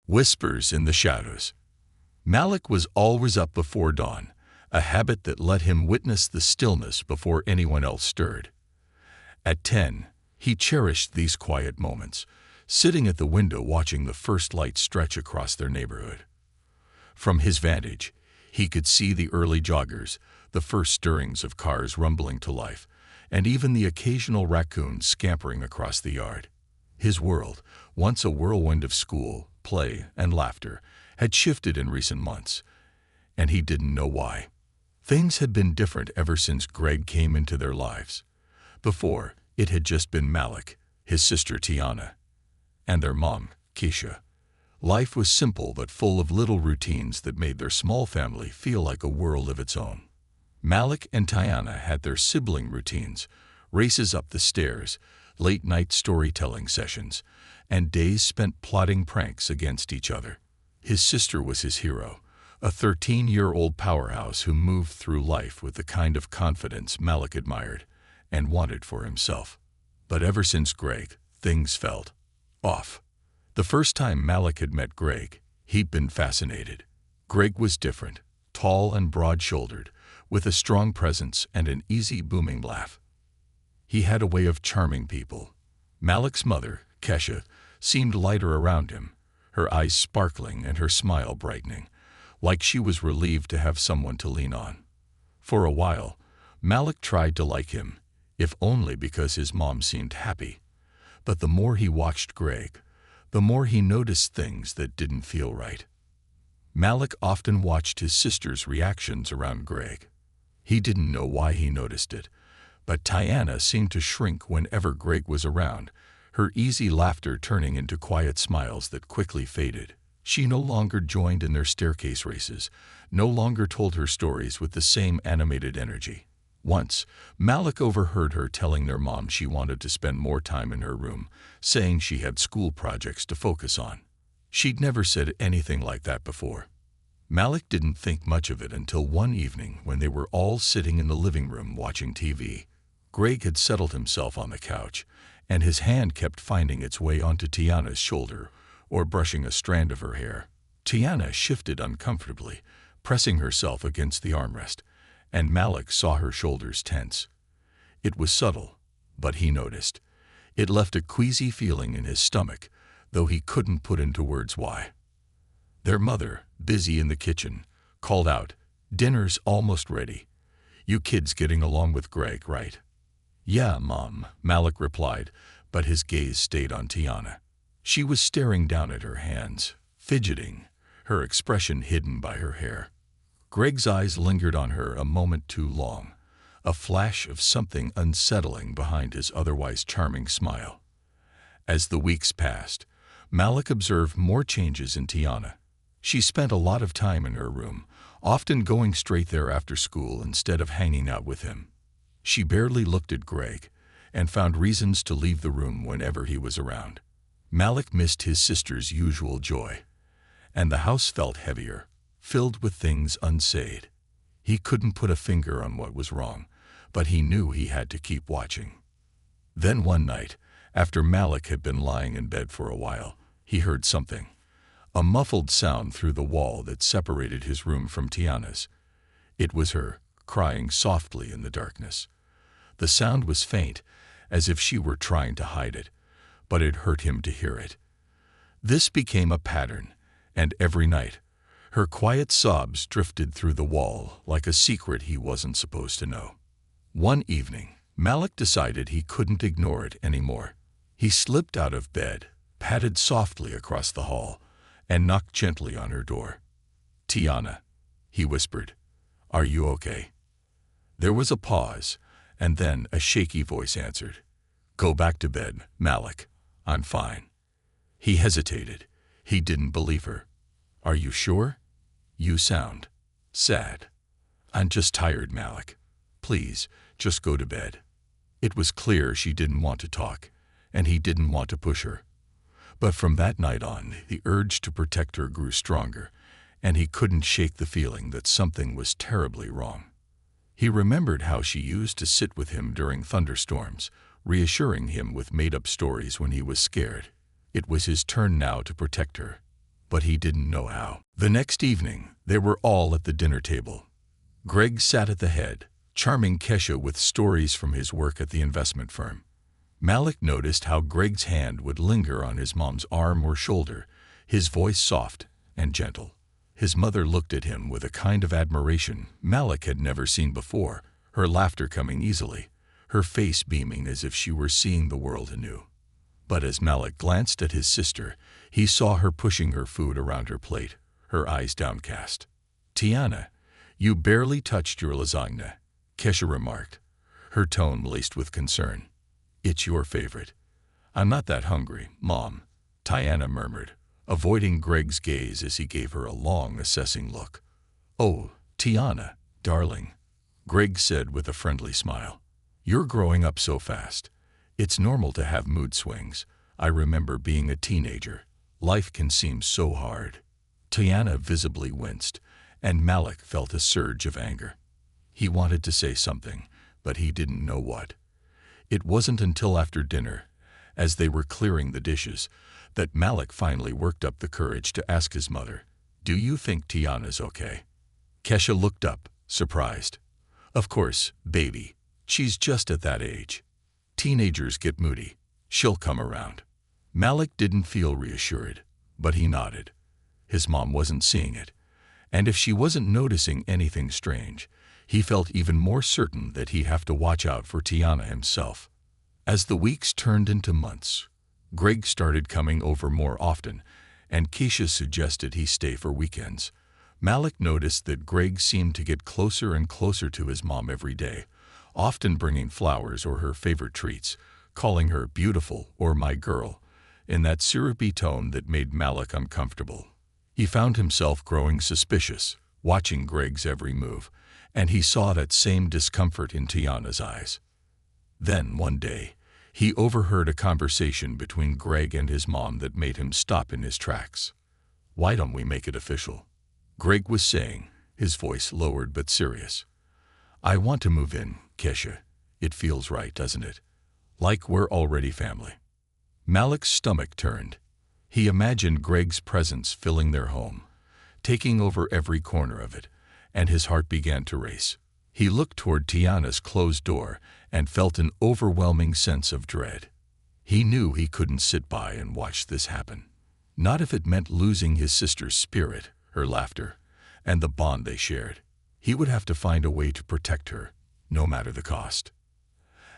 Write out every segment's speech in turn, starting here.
Whispers in the shadows. Malik was always up before dawn, a habit that let him witness the stillness before anyone else stirred. At 10, he cherished these quiet moments, sitting at the window watching the first light stretch across their neighborhood. From his vantage, he could see the early joggers, the first stirrings of cars rumbling to life, and even the occasional raccoon scampering across the yard. His world, once a whirlwind of school, play, and laughter, had shifted in recent months, and he didn't know why. Things had been different ever since Greg came into their lives. Before, it had just been Malik, his sister Tiana, and their mom, Keisha. Life was simple but full of little routines that made their small family feel like a world of its own. Malik and Tiana had their sibling routines, races up the stairs, late-night storytelling sessions, and days spent plotting pranks against each other. His sister was his hero, a 13-year-old powerhouse who moved through life with the kind of confidence Malik admired and wanted for himself. But ever since Greg, things felt off. The first time Malik had met Greg, he'd been fascinated. Greg was different, tall and broad-shouldered, with a strong presence and an easy, booming laugh. He had a way of charming people. Malik's mother, Kesha, seemed lighter around him, her eyes sparkling and her smile brightening, like she was relieved to have someone to lean on. For a while, Malik tried to like him, if only because his mom seemed happy. But the more he watched Greg, the more he noticed things that didn't feel right. Malik often watched his sister's reactions around Greg. He didn't know why he noticed it, but Tiana seemed to shrink whenever Greg was around, her easy laughter turning into quiet smiles that quickly faded. She no longer joined in their staircase races, no longer told her stories with the same animated energy. Once, Malik overheard her telling their mom she wanted to spend more time in her room, saying she had school projects to focus on. She'd never said anything like that before. Malik didn't think much of it until one evening when they were all sitting in the living room watching TV. Greg had settled himself on the couch, and his hand kept finding its way onto Tiana's shoulder or brushing a strand of her hair. Tiana shifted uncomfortably, pressing herself against the armrest, and Malik saw her shoulders tense. It was subtle, but he noticed. It left a queasy feeling in his stomach, though he couldn't put into words why. Their mother, busy in the kitchen, called out, "Dinner's almost ready. You kids getting along with Greg, right?" "Yeah, Mom," Malik replied, but his gaze stayed on Tiana. She was staring down at her hands, fidgeting, her expression hidden by her hair. Greg's eyes lingered on her a moment too long, a flash of something unsettling behind his otherwise charming smile. As the weeks passed, Malik observed more changes in Tiana. She spent a lot of time in her room, often going straight there after school instead of hanging out with him. She barely looked at Greg and found reasons to leave the room whenever he was around. Malik missed his sister's usual joy, and the house felt heavier, filled with things unsaid. He couldn't put a finger on what was wrong, but he knew he had to keep watching. Then one night, after Malik had been lying in bed for a while, he heard something, a muffled sound through the wall that separated his room from Tiana's. It was her, crying softly in the darkness. The sound was faint, as if she were trying to hide it, but it hurt him to hear it. This became a pattern, and every night, her quiet sobs drifted through the wall like a secret he wasn't supposed to know. One evening, Malik decided he couldn't ignore it anymore. He slipped out of bed, padded softly across the hall, and knocked gently on her door. "Tiana," he whispered, "are you okay?" There was a pause, and then a shaky voice answered, "Go back to bed, Malik. I'm fine." He hesitated. He didn't believe her. "Are you sure? You sound sad." "I'm just tired, Malik. Please, just go to bed." It was clear she didn't want to talk, and he didn't want to push her. But from that night on, the urge to protect her grew stronger, and he couldn't shake the feeling that something was terribly wrong. He remembered how she used to sit with him during thunderstorms, reassuring him with made-up stories when he was scared. It was his turn now to protect her. but he didn't know how. The next evening, they were all at the dinner table. Greg sat at the head, charming Kesha with stories from his work at the investment firm. Malik noticed how Greg's hand would linger on his mom's arm or shoulder, his voice soft and gentle. His mother looked at him with a kind of admiration Malik had never seen before, her laughter coming easily, her face beaming as if she were seeing the world anew. But as Malik glanced at his sister, he saw her pushing her food around her plate, her eyes downcast. "Tiana, you barely touched your lasagna," Kesha remarked, her tone laced with concern. "It's your favorite." "I'm not that hungry, Mom," Tiana murmured, avoiding Greg's gaze as he gave her a long, assessing look. "Oh, Tiana, darling," Greg said with a friendly smile. "You're growing up so fast. It's normal to have mood swings. I remember being a teenager. Life can seem so hard." Tiana visibly winced, and Malik felt a surge of anger. He wanted to say something, but he didn't know what. It wasn't until after dinner, as they were clearing the dishes, that Malik finally worked up the courage to ask his mother, "Do you think Tiana's okay?" Kesha looked up, surprised. "Of course, baby. She's just at that age. Teenagers get moody. She'll come around." Malik didn't feel reassured, but he nodded. His mom wasn't seeing it, and if she wasn't noticing anything strange, he felt even more certain that he'd have to watch out for Tiana himself. As the weeks turned into months, Greg started coming over more often, and Keisha suggested he stay for weekends. Malik noticed that Greg seemed to get closer and closer to his mom every day, often bringing flowers or her favorite treats, calling her beautiful or my girl, in that syrupy tone that made Malik uncomfortable. He found himself growing suspicious, watching Greg's every move, and he saw that same discomfort in Tiana's eyes. Then, one day, he overheard a conversation between Greg and his mom that made him stop in his tracks. "Why don't we make it official?" Greg was saying, his voice lowered but serious. "I want to move in, Kesha. It feels right, doesn't it? Like we're already family." Malik's stomach turned. He imagined Greg's presence filling their home, taking over every corner of it, and his heart began to race. He looked toward Tiana's closed door and felt an overwhelming sense of dread. He knew he couldn't sit by and watch this happen. Not if it meant losing his sister's spirit, her laughter, and the bond they shared. He would have to find a way to protect her, no matter the cost.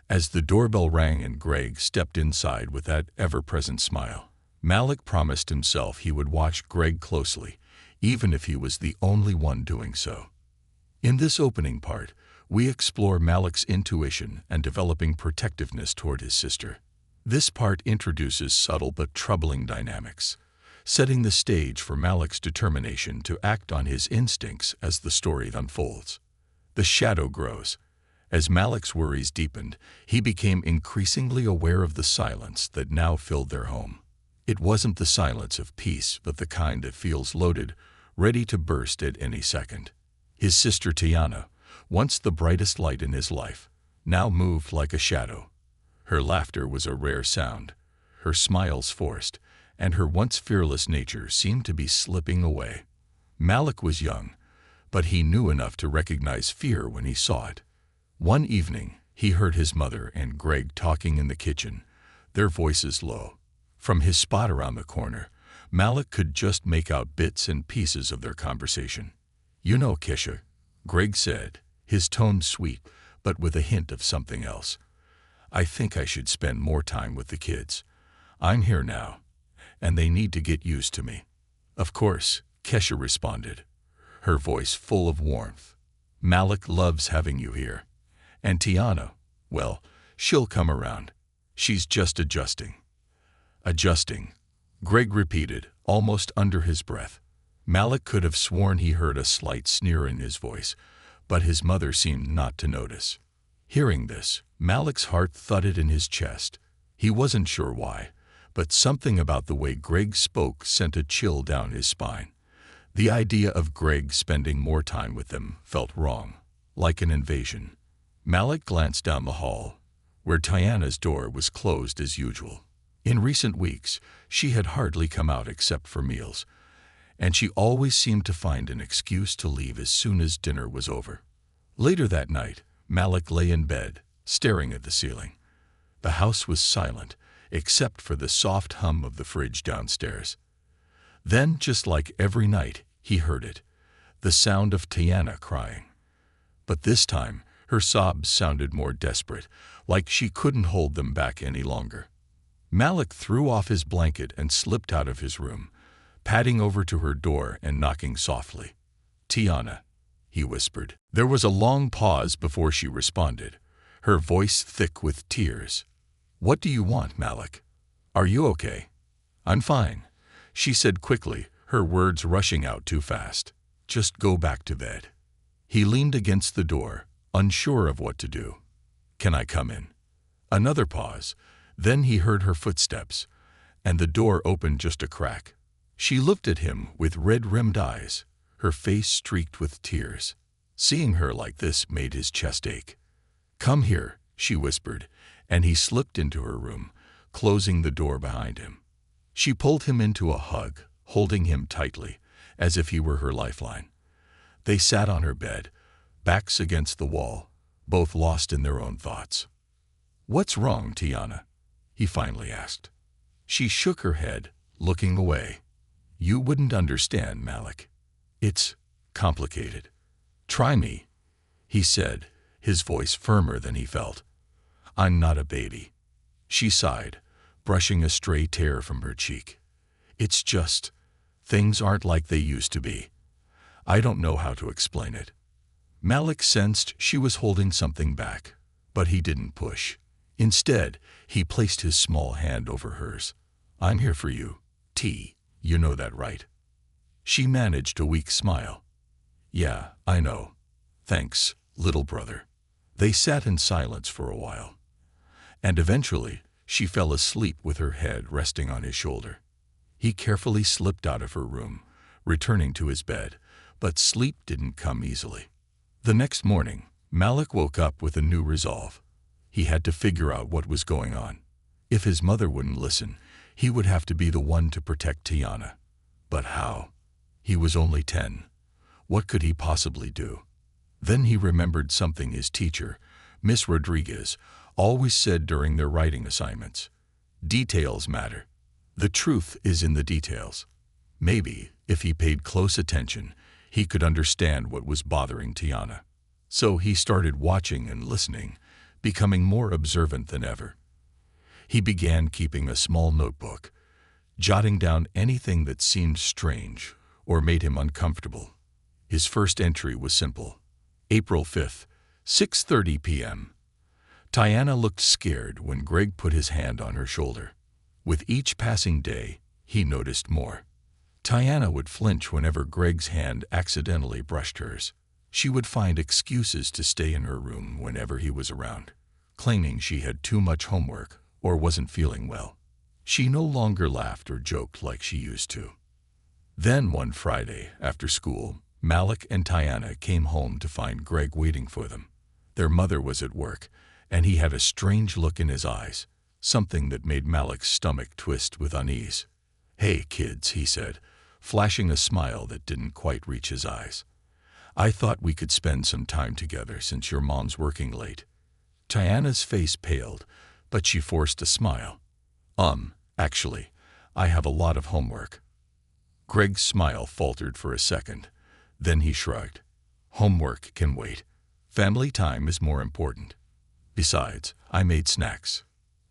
As the doorbell rang and Greg stepped inside with that ever-present smile, Malik promised himself he would watch Greg closely, even if he was the only one doing so. In this opening part, we explore Malik's intuition and developing protectiveness toward his sister. This part introduces subtle but troubling dynamics, setting the stage for Malik's determination to act on his instincts as the story unfolds. The shadow grows. As Malik's worries deepened, he became increasingly aware of the silence that now filled their home. It wasn't the silence of peace, but the kind that feels loaded, ready to burst at any second. His sister Tiana, once the brightest light in his life, now moved like a shadow. Her laughter was a rare sound, her smiles forced, and her once fearless nature seemed to be slipping away. Malik was young, but he knew enough to recognize fear when he saw it. One evening, he heard his mother and Greg talking in the kitchen, their voices low. From his spot around the corner, Malik could just make out bits and pieces of their conversation. "You know, Kesha," Greg said, his tone sweet, but with a hint of something else. "I think I should spend more time with the kids. I'm here now, and they need to get used to me." "Of course," Kesha responded, her voice full of warmth. "Malik loves having you here. And Tiana, well, she'll come around. She's just adjusting." "Adjusting," Greg repeated, almost under his breath. Malik could have sworn he heard a slight sneer in his voice, but his mother seemed not to notice. Hearing this, Malik's heart thudded in his chest. He wasn't sure why, but something about the way Greg spoke sent a chill down his spine. The idea of Greg spending more time with them felt wrong, like an invasion. Malik glanced down the hall, where Tiana's door was closed as usual. In recent weeks, she had hardly come out except for meals, and she always seemed to find an excuse to leave as soon as dinner was over. Later that night, Malik lay in bed, staring at the ceiling. The house was silent, except for the soft hum of the fridge downstairs. Then, just like every night, he heard it, the sound of Tiana crying. But this time, her sobs sounded more desperate, like she couldn't hold them back any longer. Malik threw off his blanket and slipped out of his room, padding over to her door and knocking softly. "Tiana," he whispered. There was a long pause before she responded, her voice thick with tears. "What do you want, Malik? Are you okay?" "I'm fine," she said quickly, her words rushing out too fast. "Just go back to bed." He leaned against the door, unsure of what to do. "Can I come in?" Another pause. Then he heard her footsteps, and the door opened just a crack. She looked at him with red-rimmed eyes, her face streaked with tears. Seeing her like this made his chest ache. "Come here," she whispered, and he slipped into her room, closing the door behind him. She pulled him into a hug, holding him tightly, as if he were her lifeline. They sat on her bed, backs against the wall, both lost in their own thoughts. "What's wrong, Tiana?" he finally asked. She shook her head, looking away. "You wouldn't understand, Malik. It's complicated. Try me," he said, his voice firmer than he felt. "I'm not a baby." She sighed, brushing a stray tear from her cheek. "It's just, things aren't like they used to be. I don't know how to explain it." Malik sensed she was holding something back, but he didn't push. Instead, he placed his small hand over hers. "I'm here for you, T. You know that, right?" She managed a weak smile. "Yeah, I know. Thanks, little brother." They sat in silence for a while, and eventually she fell asleep with her head resting on his shoulder. He carefully slipped out of her room, returning to his bed, but sleep didn't come easily. The next morning, Malik woke up with a new resolve. He had to figure out what was going on. If his mother wouldn't listen, he would have to be the one to protect Tiana. But how? He was only 10. What could he possibly do? Then he remembered something his teacher, Miss Rodriguez, always said during their writing assignments. Details matter. The truth is in the details. Maybe, if he paid close attention, he could understand what was bothering Tiana. So he started watching and listening, becoming more observant than ever. He began keeping a small notebook, jotting down anything that seemed strange or made him uncomfortable. His first entry was simple. April 5th, 6:30 p.m. Tiana looked scared when Greg put his hand on her shoulder. With each passing day, he noticed more. Tiana would flinch whenever Greg's hand accidentally brushed hers. She would find excuses to stay in her room whenever he was around, claiming she had too much homework or wasn't feeling well. She no longer laughed or joked like she used to. Then one Friday, after school, Malik and Tiana came home to find Greg waiting for them. Their mother was at work, and he had a strange look in his eyes, something that made Malik's stomach twist with unease. "Hey, kids," he said, flashing a smile that didn't quite reach his eyes. "I thought we could spend some time together since your mom's working late." Tiana's face paled, but she forced a smile. Actually, I have a lot of homework." Greg's smile faltered for a second. Then he shrugged. "Homework can wait. Family time is more important. Besides, I made snacks."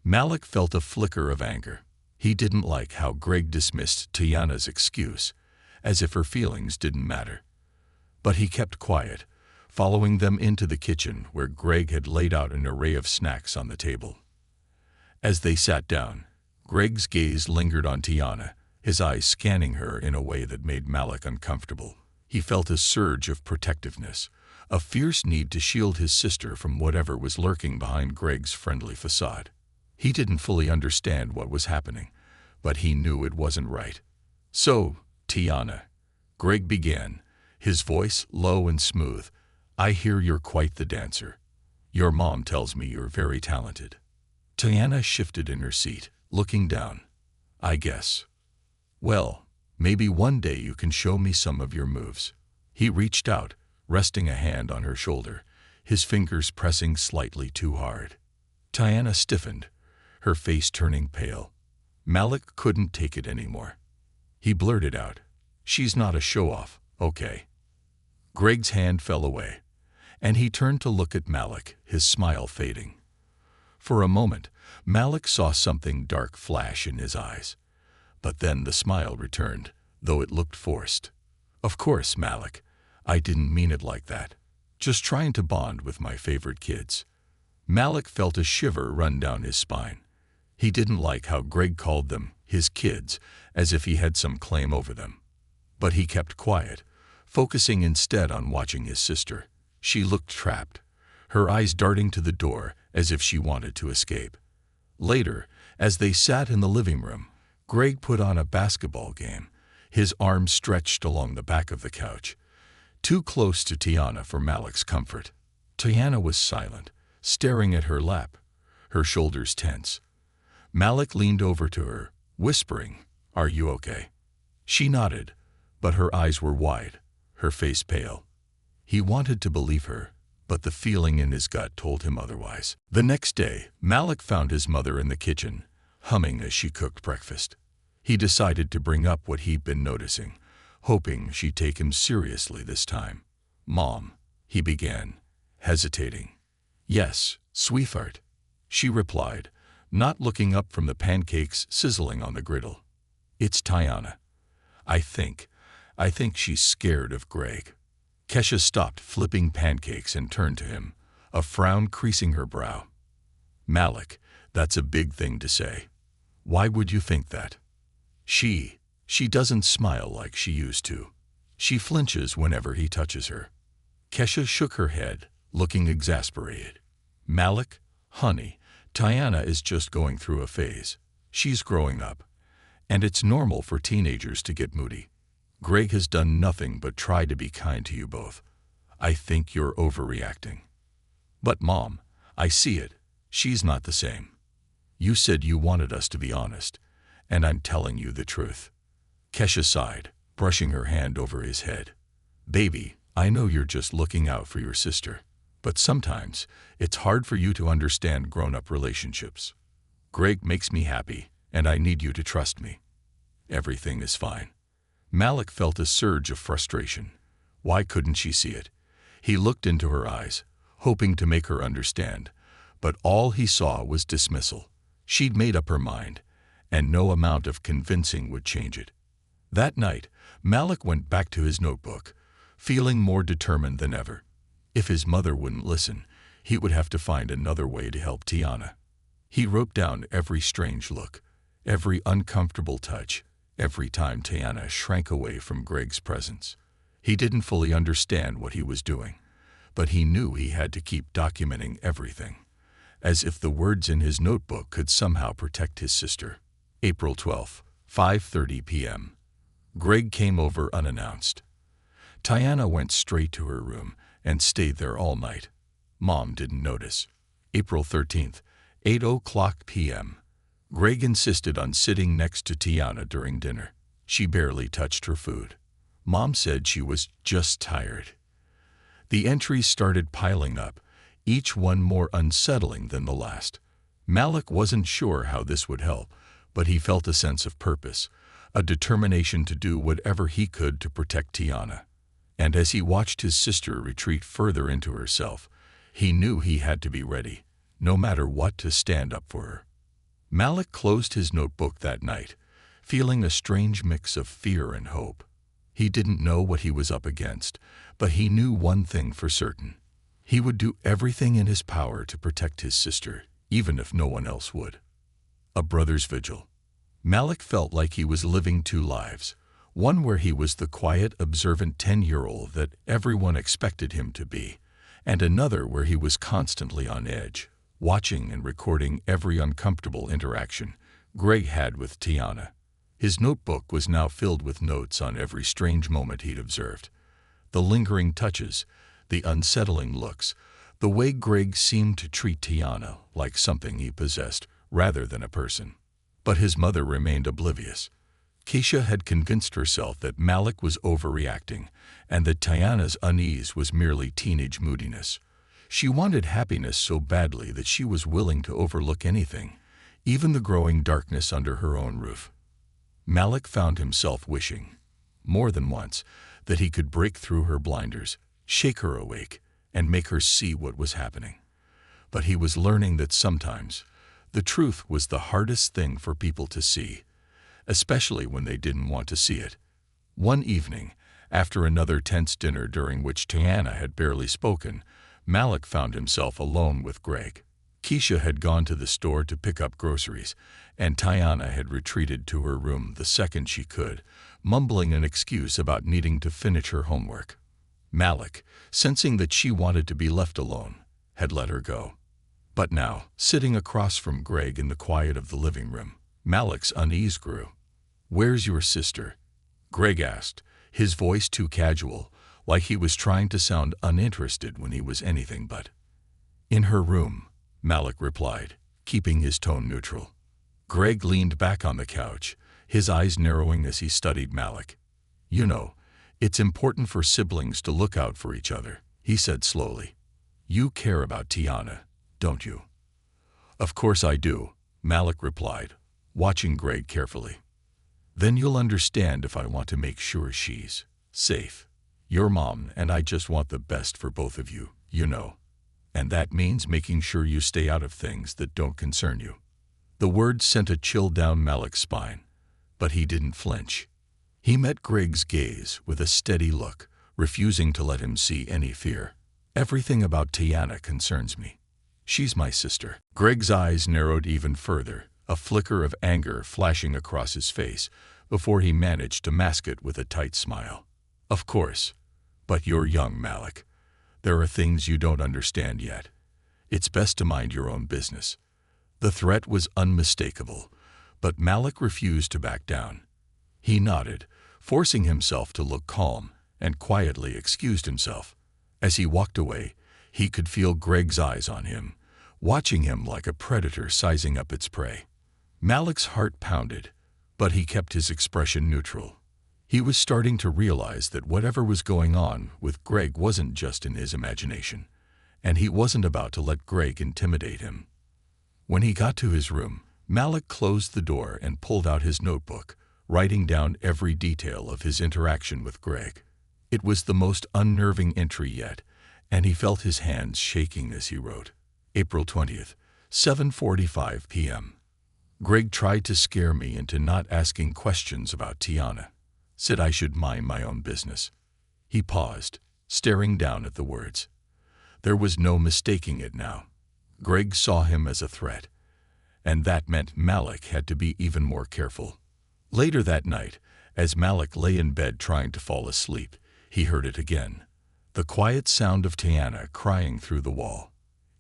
Malik felt a flicker of anger. He didn't like how Greg dismissed Tiana's excuse, as if her feelings didn't matter. But he kept quiet, following them into the kitchen where Greg had laid out an array of snacks on the table. As they sat down, Greg's gaze lingered on Tiana, his eyes scanning her in a way that made Malik uncomfortable. He felt a surge of protectiveness, a fierce need to shield his sister from whatever was lurking behind Greg's friendly facade. He didn't fully understand what was happening, but he knew it wasn't right. "So, Tiana," Greg began, his voice low and smooth, "I hear you're quite the dancer. Your mom tells me you're very talented." Tiana shifted in her seat, looking down. "I guess. Well, Maybe one day you can show me some of your moves." He reached out, resting a hand on her shoulder, his fingers pressing slightly too hard. Tiana stiffened, her face turning pale. Malik couldn't take it anymore. He blurted out, "She's not a show-off, okay?" Greg's hand fell away, and he turned to look at Malik, his smile fading. For a moment, Malik saw something dark flash in his eyes. But then the smile returned, though it looked forced. "Of course, Malik. I didn't mean it like that. Just trying to bond with my favorite kids." Malik felt a shiver run down his spine. He didn't like how Greg called them his kids, as if he had some claim over them. But he kept quiet, focusing instead on watching his sister. She looked trapped, her eyes darting to the door as if she wanted to escape. Later, as they sat in the living room, Greg put on a basketball game, his arms stretched along the back of the couch, too close to Tiana for Malik's comfort. Tiana was silent, staring at her lap, her shoulders tense. Malik leaned over to her, whispering, "Are you okay?" She nodded, but her eyes were wide, her face pale. He wanted to believe her, but the feeling in his gut told him otherwise. The next day, Malik found his mother in the kitchen, humming as she cooked breakfast. He decided to bring up what he'd been noticing, hoping she'd take him seriously this time. "Mom," he began, hesitating. "Yes, sweetheart," she replied, not looking up from the pancakes sizzling on the griddle. "It's Tiana. I think she's scared of Greg." Kesha stopped flipping pancakes and turned to him, a frown creasing her brow. "Malik, that's a big thing to say. Why would you think that? She doesn't smile like she used to. She flinches whenever he touches her." Kesha shook her head, looking exasperated. "Malik, honey, Tiana is just going through a phase. She's growing up, and it's normal for teenagers to get moody. Greg has done nothing but try to be kind to you both. I think you're overreacting." "But Mom, I see it. She's not the same. You said you wanted us to be honest, and I'm telling you the truth." Kesha sighed, brushing her hand over his head. "Baby, I know you're just looking out for your sister, but sometimes it's hard for you to understand grown-up relationships. Greg makes me happy, and I need you to trust me. Everything is fine." Malik felt a surge of frustration. Why couldn't she see it? He looked into her eyes, hoping to make her understand, but all he saw was dismissal. She'd made up her mind, and no amount of convincing would change it. That night, Malik went back to his notebook, feeling more determined than ever. If his mother wouldn't listen, he would have to find another way to help Tiana. He wrote down every strange look, every uncomfortable touch, every time Tiana shrank away from Greg's presence. He didn't fully understand what he was doing, but he knew he had to keep documenting everything, as if the words in his notebook could somehow protect his sister. April 12, 5:30 p.m. Greg came over unannounced. Tiana went straight to her room and stayed there all night. Mom didn't notice. April 13th, 8:00 p.m. Greg insisted on sitting next to Tiana during dinner. She barely touched her food. Mom said she was just tired. The entries started piling up, each one more unsettling than the last. Malik wasn't sure how this would help, but he felt a sense of purpose, a determination to do whatever he could to protect Tiana. And as he watched his sister retreat further into herself, he knew he had to be ready, no matter what, to stand up for her. Malik closed his notebook that night, feeling a strange mix of fear and hope. He didn't know what he was up against, but he knew one thing for certain. He would do everything in his power to protect his sister, even if no one else would. A brother's vigil. Malik felt like he was living two lives, one where he was the quiet, observant 10-year-old that everyone expected him to be, and another where he was constantly on edge, watching and recording every uncomfortable interaction Greg had with Tiana. His notebook was now filled with notes on every strange moment he'd observed. The lingering touches, the unsettling looks, the way Greg seemed to treat Tiana like something he possessed rather than a person. But his mother remained oblivious. Keisha had convinced herself that Malik was overreacting and that Tiana's unease was merely teenage moodiness. She wanted happiness so badly that she was willing to overlook anything, even the growing darkness under her own roof. Malik found himself wishing, more than once, that he could break through her blinders, shake her awake, and make her see what was happening. But he was learning that sometimes the truth was the hardest thing for people to see, especially when they didn't want to see it. One evening, after another tense dinner during which Tiana had barely spoken, Malik found himself alone with Greg. Keisha had gone to the store to pick up groceries, and Tiana had retreated to her room the second she could, mumbling an excuse about needing to finish her homework. Malik, sensing that she wanted to be left alone, had let her go. But now, sitting across from Greg in the quiet of the living room, Malik's unease grew. "Where's your sister?" Greg asked, his voice too casual, like he was trying to sound uninterested when he was anything but. "In her room," Malik replied, keeping his tone neutral. Greg leaned back on the couch, his eyes narrowing as he studied Malik. "You know, it's important for siblings to look out for each other," he said slowly. "You care about Tiana, don't you?" "Of course I do," Malik replied, watching Greg carefully. "Then you'll understand if I want to make sure she's safe. Your mom and I just want the best for both of you, you know. And that means making sure you stay out of things that don't concern you." The words sent a chill down Malik's spine, but he didn't flinch. He met Greg's gaze with a steady look, refusing to let him see any fear. "Everything about Tiana concerns me. She's my sister." Greg's eyes narrowed even further, a flicker of anger flashing across his face, before he managed to mask it with a tight smile. "Of course. But you're young, Malik. There are things you don't understand yet. It's best to mind your own business." The threat was unmistakable, but Malik refused to back down. He nodded, forcing himself to look calm, and quietly excused himself. As he walked away, he could feel Greg's eyes on him, watching him like a predator sizing up its prey. Malik's heart pounded, but he kept his expression neutral. He was starting to realize that whatever was going on with Greg wasn't just in his imagination, and he wasn't about to let Greg intimidate him. When he got to his room, Malik closed the door and pulled out his notebook, writing down every detail of his interaction with Greg. It was the most unnerving entry yet, and he felt his hands shaking as he wrote. April 20th, 7:45 p.m. Greg tried to scare me into not asking questions about Tiana. Said I should mind my own business. He paused, staring down at the words. There was no mistaking it now. Greg saw him as a threat, and that meant Malik had to be even more careful. Later that night, as Malik lay in bed trying to fall asleep, he heard it again. The quiet sound of Tiana crying through the wall.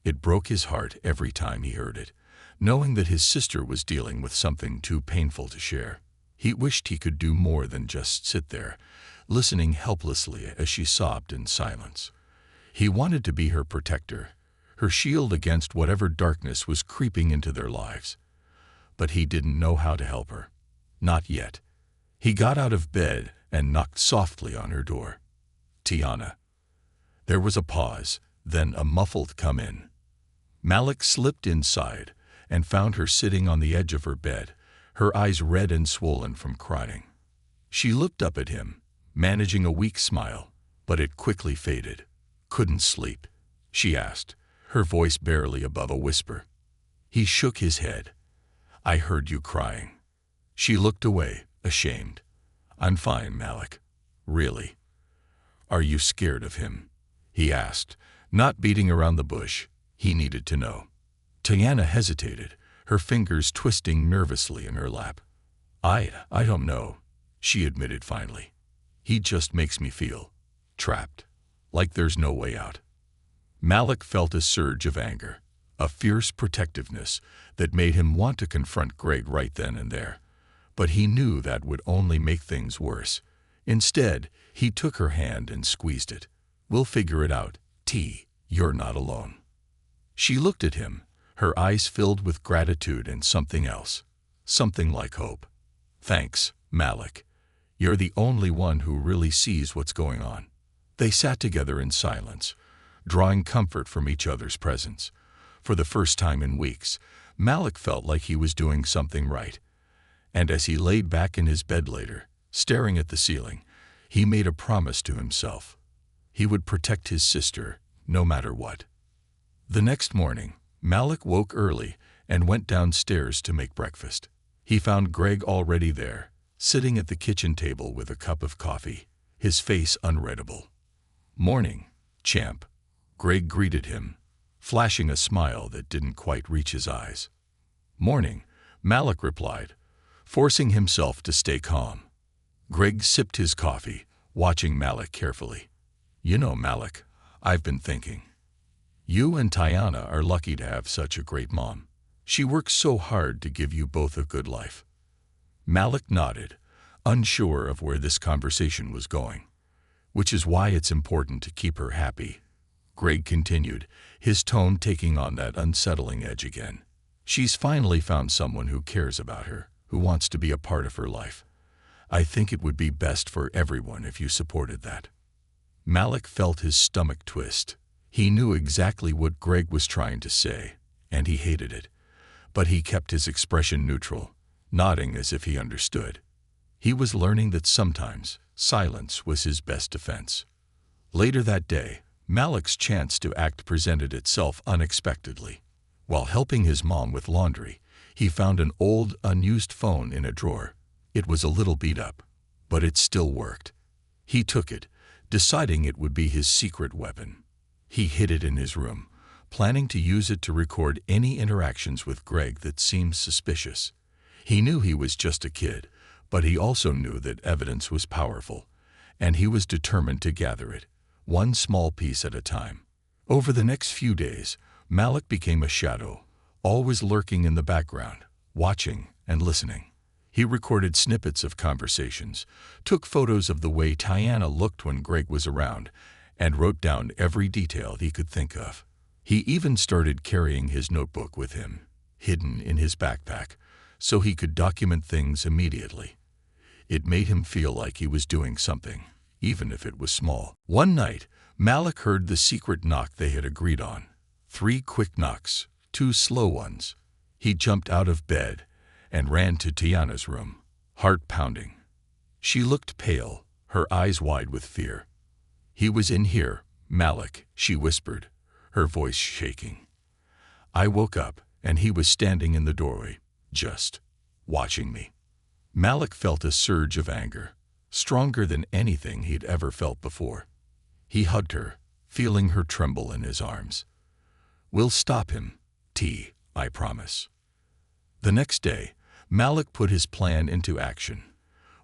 It broke his heart every time he heard it, knowing that his sister was dealing with something too painful to share. He wished he could do more than just sit there, listening helplessly as she sobbed in silence. He wanted to be her protector, her shield against whatever darkness was creeping into their lives. But he didn't know how to help her. Not yet. He got out of bed and knocked softly on her door. "Tiana." There was a pause, then a muffled "come in." Malik slipped inside and found her sitting on the edge of her bed, her eyes red and swollen from crying. She looked up at him, managing a weak smile, but it quickly faded. "Couldn't sleep?" she asked, her voice barely above a whisper. He shook his head. "I heard you crying." She looked away, ashamed. "I'm fine, Malik. Really." "Are you scared of him?" he asked, not beating around the bush. He needed to know. Tiana hesitated, her fingers twisting nervously in her lap. I don't know," she admitted finally. "He just makes me feel trapped, like there's no way out." Malik felt a surge of anger, a fierce protectiveness that made him want to confront Greg right then and there. But he knew that would only make things worse. Instead, he took her hand and squeezed it. "We'll figure it out, T. You're not alone." She looked at him, her eyes filled with gratitude and something else. Something like hope. "Thanks," Malik, you're the only one who really sees what's going on." They sat together in silence, drawing comfort from each other's presence. For the first time in weeks, Malik felt like he was doing something right. And as he laid back in his bed later, staring at the ceiling, he made a promise to himself. He would protect his sister, no matter what. The next morning, Malik woke early and went downstairs to make breakfast. He found Greg already there, sitting at the kitchen table with a cup of coffee, his face unreadable. "Morning, champ," Greg greeted him, flashing a smile that didn't quite reach his eyes. "Morning," Malik replied, forcing himself to stay calm. Greg sipped his coffee, watching Malik carefully. "You know, Malik, I've been thinking. You and Tiana are lucky to have such a great mom. She works so hard to give you both a good life." Malik nodded, unsure of where this conversation was going. "Which is why it's important to keep her happy," Greg continued, his tone taking on that unsettling edge again. "She's finally found someone who cares about her, who wants to be a part of her life. I think it would be best for everyone if you supported that." Malik felt his stomach twist. He knew exactly what Greg was trying to say, and he hated it. But he kept his expression neutral, nodding as if he understood. He was learning that sometimes silence was his best defense. Later that day, Malik's chance to act presented itself unexpectedly. While helping his mom with laundry, he found an old, unused phone in a drawer. It was a little beat up, but it still worked. He took it, deciding it would be his secret weapon. He hid it in his room, planning to use it to record any interactions with Greg that seemed suspicious. He knew he was just a kid, but he also knew that evidence was powerful, and he was determined to gather it, one small piece at a time. Over the next few days, Malik became a shadow, always lurking in the background, watching and listening. He recorded snippets of conversations, took photos of the way Tiana looked when Greg was around, and wrote down every detail he could think of. He even started carrying his notebook with him, hidden in his backpack, so he could document things immediately. It made him feel like he was doing something, even if it was small. One night, Malik heard the secret knock they had agreed on. 3 quick knocks, 2 slow ones. He jumped out of bed and ran to Tiana's room, heart pounding. She looked pale, her eyes wide with fear. "He was in here, Malik," she whispered, her voice shaking. I woke up, and he was standing in the doorway, just watching me. Malik felt a surge of anger, stronger than anything he'd ever felt before. He hugged her, feeling her tremble in his arms. "We'll stop him, T, I promise." The next day, Malik put his plan into action.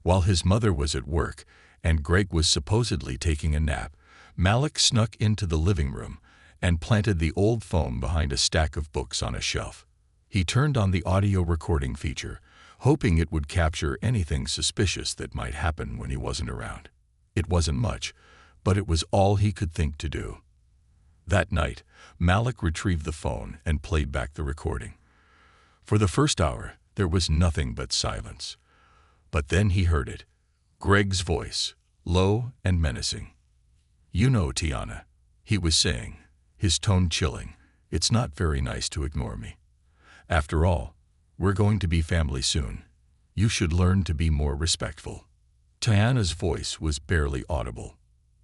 While his mother was at work and Greg was supposedly taking a nap, Malik snuck into the living room and planted the old phone behind a stack of books on a shelf. He turned on the audio recording feature, hoping it would capture anything suspicious that might happen when he wasn't around. It wasn't much, but it was all he could think to do. That night, Malik retrieved the phone and played back the recording. For the first hour, there was nothing but silence. But then he heard it, Greg's voice, low and menacing. "You know, Tiana," he was saying, his tone chilling, "it's not very nice to ignore me. After all, we're going to be family soon. You should learn to be more respectful." Tiana's voice was barely audible.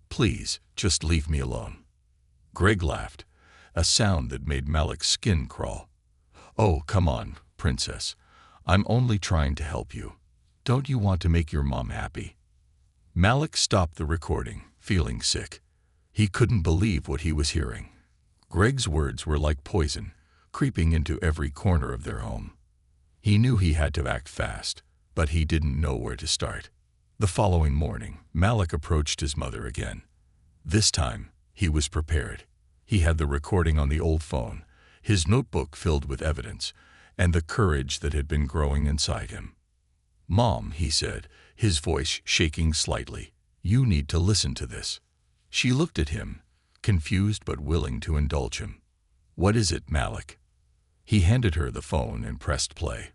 "Please, just leave me alone." Greg laughed, a sound that made Malik's skin crawl. "Oh, come on, princess. I'm only trying to help you. Don't you want to make your mom happy?" Malik stopped the recording, feeling sick. He couldn't believe what he was hearing. Greg's words were like poison, creeping into every corner of their home. He knew he had to act fast, but he didn't know where to start. The following morning, Malik approached his mother again. This time, he was prepared. He had the recording on the old phone, his notebook filled with evidence, and the courage that had been growing inside him. "Mom," he said, his voice shaking slightly, "you need to listen to this." She looked at him, confused but willing to indulge him. "What is it, Malik?" He handed her the phone and pressed play.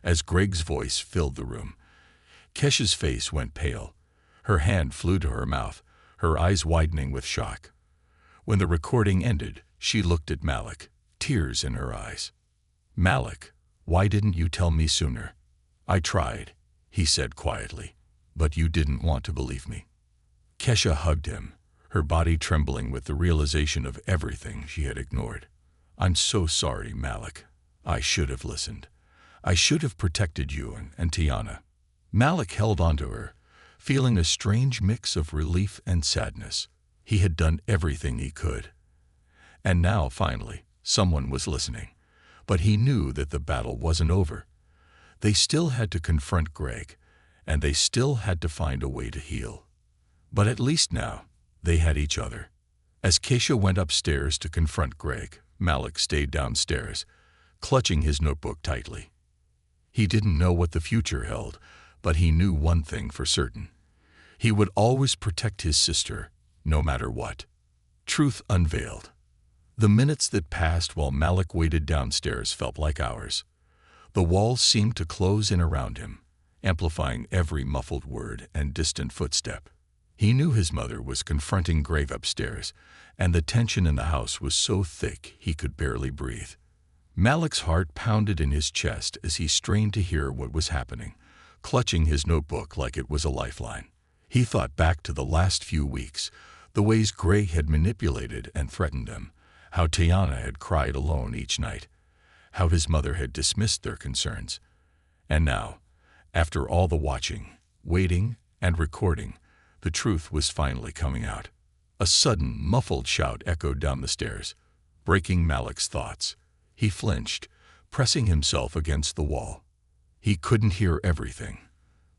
As Greg's voice filled the room, Kesha's face went pale. Her hand flew to her mouth, her eyes widening with shock. When the recording ended, she looked at Malik, tears in her eyes. "Malik, why didn't you tell me sooner?" "I tried," he said quietly, "but you didn't want to believe me." Kesha hugged him, her body trembling with the realization of everything she had ignored. "I'm so sorry, Malik. I should have listened. I should have protected you and Tiana." Malik held onto her, feeling a strange mix of relief and sadness. He had done everything he could. And now, finally, someone was listening. But he knew that the battle wasn't over. They still had to confront Greg, and they still had to find a way to heal. But at least now, they had each other. As Kesha went upstairs to confront Greg, Malik stayed downstairs, clutching his notebook tightly. He didn't know what the future held, but he knew one thing for certain. He would always protect his sister, no matter what. Truth unveiled. The minutes that passed while Malik waited downstairs felt like hours. The walls seemed to close in around him, amplifying every muffled word and distant footstep. He knew his mother was confronting Greg upstairs, and the tension in the house was so thick he could barely breathe. Malik's heart pounded in his chest as he strained to hear what was happening, clutching his notebook like it was a lifeline. He thought back to the last few weeks, the ways Greg had manipulated and threatened them, how Tiana had cried alone each night, how his mother had dismissed their concerns. And now, after all the watching, waiting, and recording, the truth was finally coming out. A sudden, muffled shout echoed down the stairs, breaking Malik's thoughts. He flinched, pressing himself against the wall. He couldn't hear everything,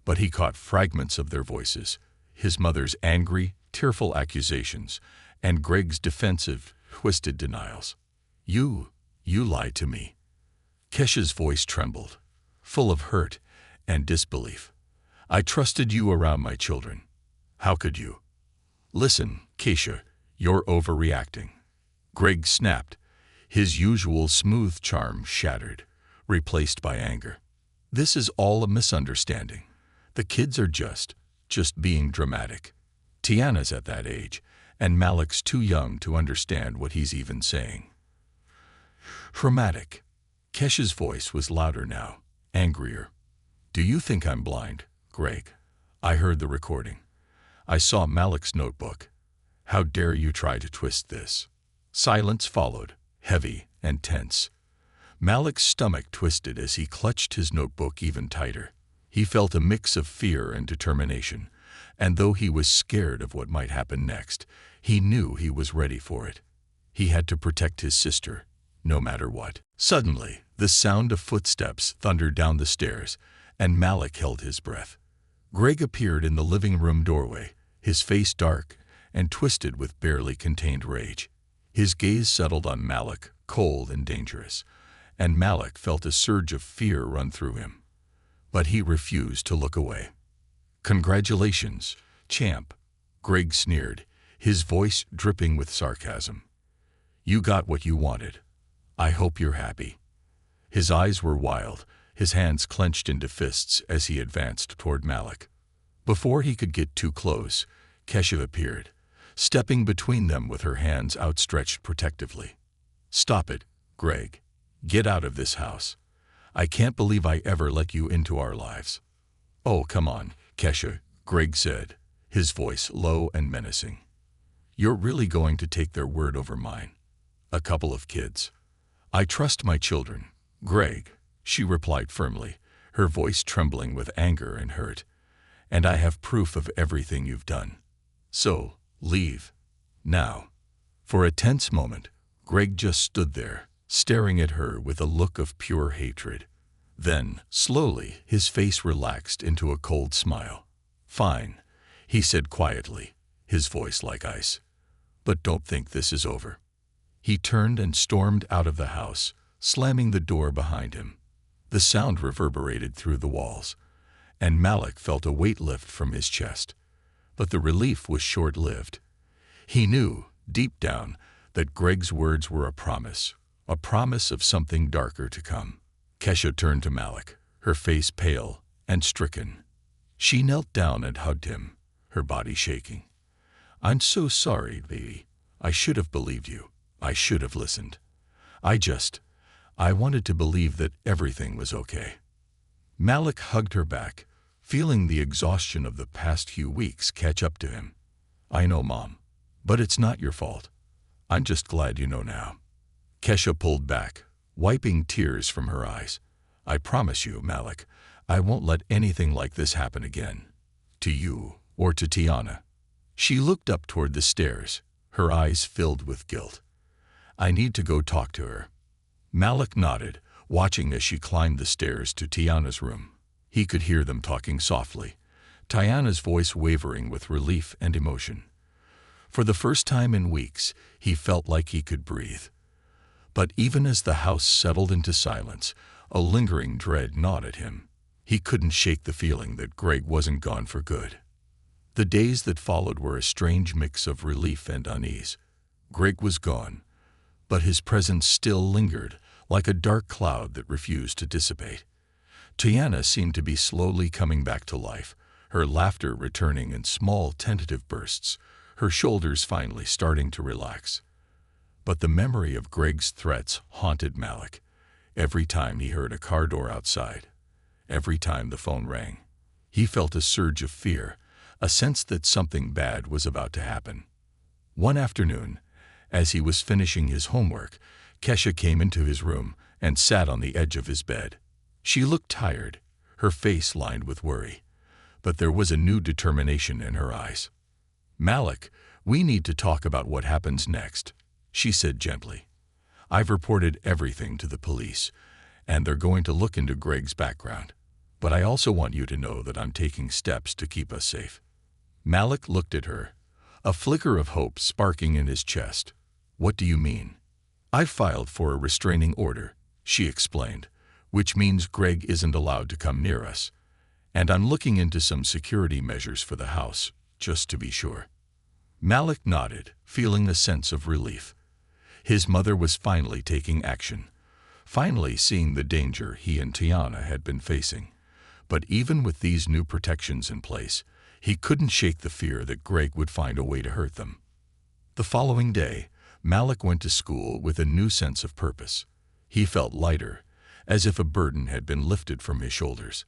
but he caught fragments of their voices, his mother's angry, tearful accusations, and Greg's defensive, twisted denials. You lied to me." Kesha's voice trembled, full of hurt and disbelief. "I trusted you around my children. How could you?" "Listen, Kesha, you're overreacting." Greg snapped, his usual smooth charm shattered, replaced by anger. "This is all a misunderstanding. The kids are just being dramatic. Tiana's at that age, and Malik's too young to understand what he's even saying." Dramatic. Kesha's voice was louder now, angrier. "Do you think I'm blind, Greg? I heard the recording. I saw Malik's notebook. How dare you try to twist this?" Silence followed, heavy and tense. Malik's stomach twisted as he clutched his notebook even tighter. He felt a mix of fear and determination, and though he was scared of what might happen next, he knew he was ready for it. He had to protect his sister, no matter what. Suddenly, the sound of footsteps thundered down the stairs, and Malik held his breath. Greg appeared in the living room doorway, his face dark and twisted with barely contained rage. His gaze settled on Malik, cold and dangerous, and Malik felt a surge of fear run through him. But he refused to look away. "Congratulations, champ," Greg sneered, his voice dripping with sarcasm. "You got what you wanted. I hope you're happy." His eyes were wild, his hands clenched into fists as he advanced toward Malik. Before he could get too close, Kesha appeared, stepping between them with her hands outstretched protectively. "Stop it, Greg. Get out of this house. I can't believe I ever let you into our lives." "Oh, come on, Kesha," Greg said, his voice low and menacing. "You're really going to take their word over mine? A couple of kids." "I trust my children, Greg," she replied firmly, her voice trembling with anger and hurt. "And I have proof of everything you've done. So, leave. Now." For a tense moment, Greg just stood there, staring at her with a look of pure hatred. Then, slowly, his face relaxed into a cold smile. "Fine," he said quietly, his voice like ice. "But don't think this is over." He turned and stormed out of the house, slamming the door behind him. The sound reverberated through the walls, and Malik felt a weight lift from his chest. But the relief was short-lived. He knew, deep down, that Greg's words were a promise of something darker to come. Kesha turned to Malik, her face pale and stricken. She knelt down and hugged him, her body shaking. "I'm so sorry, baby. I should have believed you. I should have listened. I wanted to believe that everything was okay." Malik hugged her back, feeling the exhaustion of the past few weeks catch up to him. "I know, Mom, but it's not your fault. I'm just glad you know now." Kesha pulled back, wiping tears from her eyes. "I promise you, Malik, I won't let anything like this happen again. To you or to Tiana." She looked up toward the stairs, her eyes filled with guilt. "I need to go talk to her." Malik nodded, watching as she climbed the stairs to Tiana's room. He could hear them talking softly, Tiana's voice wavering with relief and emotion. For the first time in weeks, he felt like he could breathe. But even as the house settled into silence, a lingering dread gnawed at him. He couldn't shake the feeling that Greg wasn't gone for good. The days that followed were a strange mix of relief and unease. Greg was gone, but his presence still lingered, like a dark cloud that refused to dissipate. Tiana seemed to be slowly coming back to life, her laughter returning in small, tentative bursts, her shoulders finally starting to relax. But the memory of Greg's threats haunted Malik. Every time he heard a car door outside, every time the phone rang, he felt a surge of fear, a sense that something bad was about to happen. One afternoon, as he was finishing his homework, Kesha came into his room and sat on the edge of his bed. She looked tired, her face lined with worry, but there was a new determination in her eyes. "Malik, we need to talk about what happens next," she said gently. "I've reported everything to the police, and they're going to look into Greg's background. But I also want you to know that I'm taking steps to keep us safe." Malik looked at her, a flicker of hope sparking in his chest. "What do you mean?" "I've filed for a restraining order," she explained, "which means Greg isn't allowed to come near us. And I'm looking into some security measures for the house, just to be sure." Malik nodded, feeling a sense of relief. His mother was finally taking action, finally seeing the danger he and Tiana had been facing. But even with these new protections in place, he couldn't shake the fear that Greg would find a way to hurt them. The following day, Malik went to school with a new sense of purpose. He felt lighter, as if a burden had been lifted from his shoulders.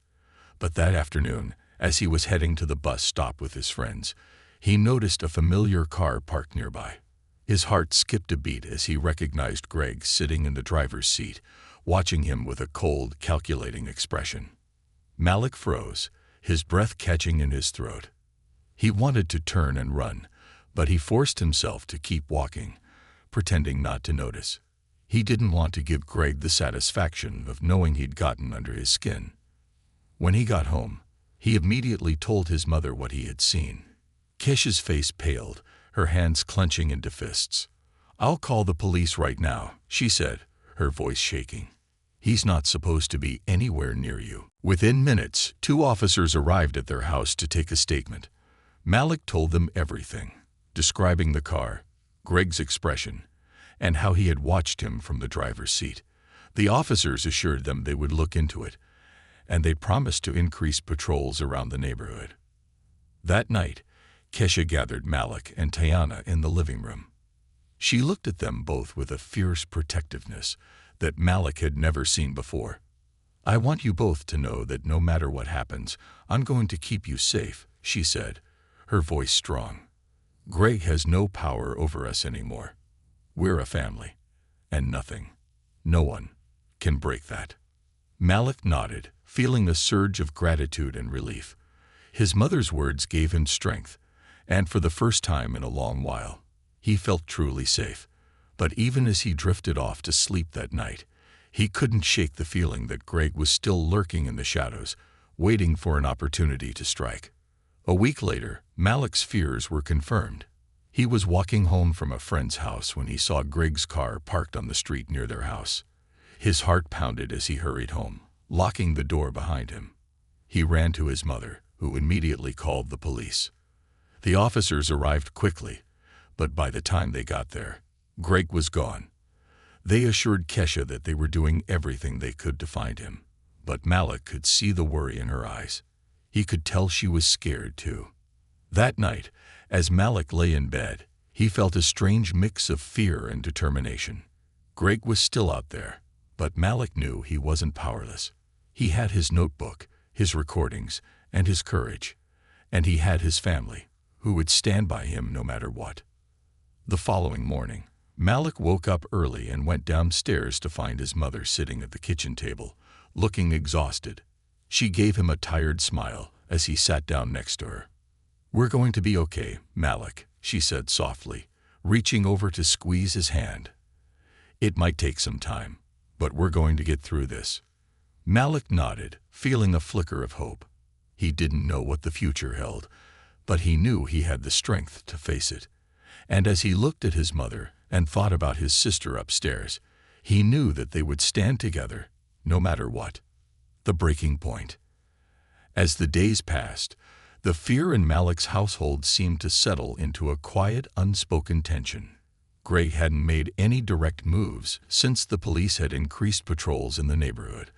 But that afternoon, as he was heading to the bus stop with his friends, he noticed a familiar car parked nearby. His heart skipped a beat as he recognized Greg sitting in the driver's seat, watching him with a cold, calculating expression. Malik froze, his breath catching in his throat. He wanted to turn and run, but he forced himself to keep walking, pretending not to notice. He didn't want to give Greg the satisfaction of knowing he'd gotten under his skin. When he got home, he immediately told his mother what he had seen. Kesha's face paled, her hands clenching into fists. "I'll call the police right now," she said, her voice shaking. "He's not supposed to be anywhere near you." Within minutes, 2 officers arrived at their house to take a statement. Malik told them everything, describing the car, Greg's expression, and how he had watched him from the driver's seat. The officers assured them they would look into it, and they promised to increase patrols around the neighborhood. That night, Kesha gathered Malik and Tiana in the living room. She looked at them both with a fierce protectiveness that Malik had never seen before. "I want you both to know that no matter what happens, I'm going to keep you safe," she said, her voice strong. "Greg has no power over us anymore. We're a family, and nothing, no one, can break that." Malik nodded, feeling a surge of gratitude and relief. His mother's words gave him strength, and for the first time in a long while, he felt truly safe. But even as he drifted off to sleep that night, he couldn't shake the feeling that Greg was still lurking in the shadows, waiting for an opportunity to strike. A week later, Malik's fears were confirmed. He was walking home from a friend's house when he saw Greg's car parked on the street near their house. His heart pounded as he hurried home, locking the door behind him. He ran to his mother, who immediately called the police. The officers arrived quickly, but by the time they got there, Greg was gone. They assured Kesha that they were doing everything they could to find him, but Malik could see the worry in her eyes. He could tell she was scared, too. That night, as Malik lay in bed, he felt a strange mix of fear and determination. Greg was still out there, but Malik knew he wasn't powerless. He had his notebook, his recordings, and his courage. And he had his family, who would stand by him no matter what. The following morning, Malik woke up early and went downstairs to find his mother sitting at the kitchen table, looking exhausted. She gave him a tired smile as he sat down next to her. "We're going to be okay, Malik," she said softly, reaching over to squeeze his hand. "It might take some time, but we're going to get through this." Malik nodded, feeling a flicker of hope. He didn't know what the future held, but he knew he had the strength to face it. And as he looked at his mother and thought about his sister upstairs, he knew that they would stand together, no matter what. The breaking point. As the days passed, the fear in Malik's household seemed to settle into a quiet, unspoken tension. Greg hadn't made any direct moves since the police had increased patrols in the neighborhood,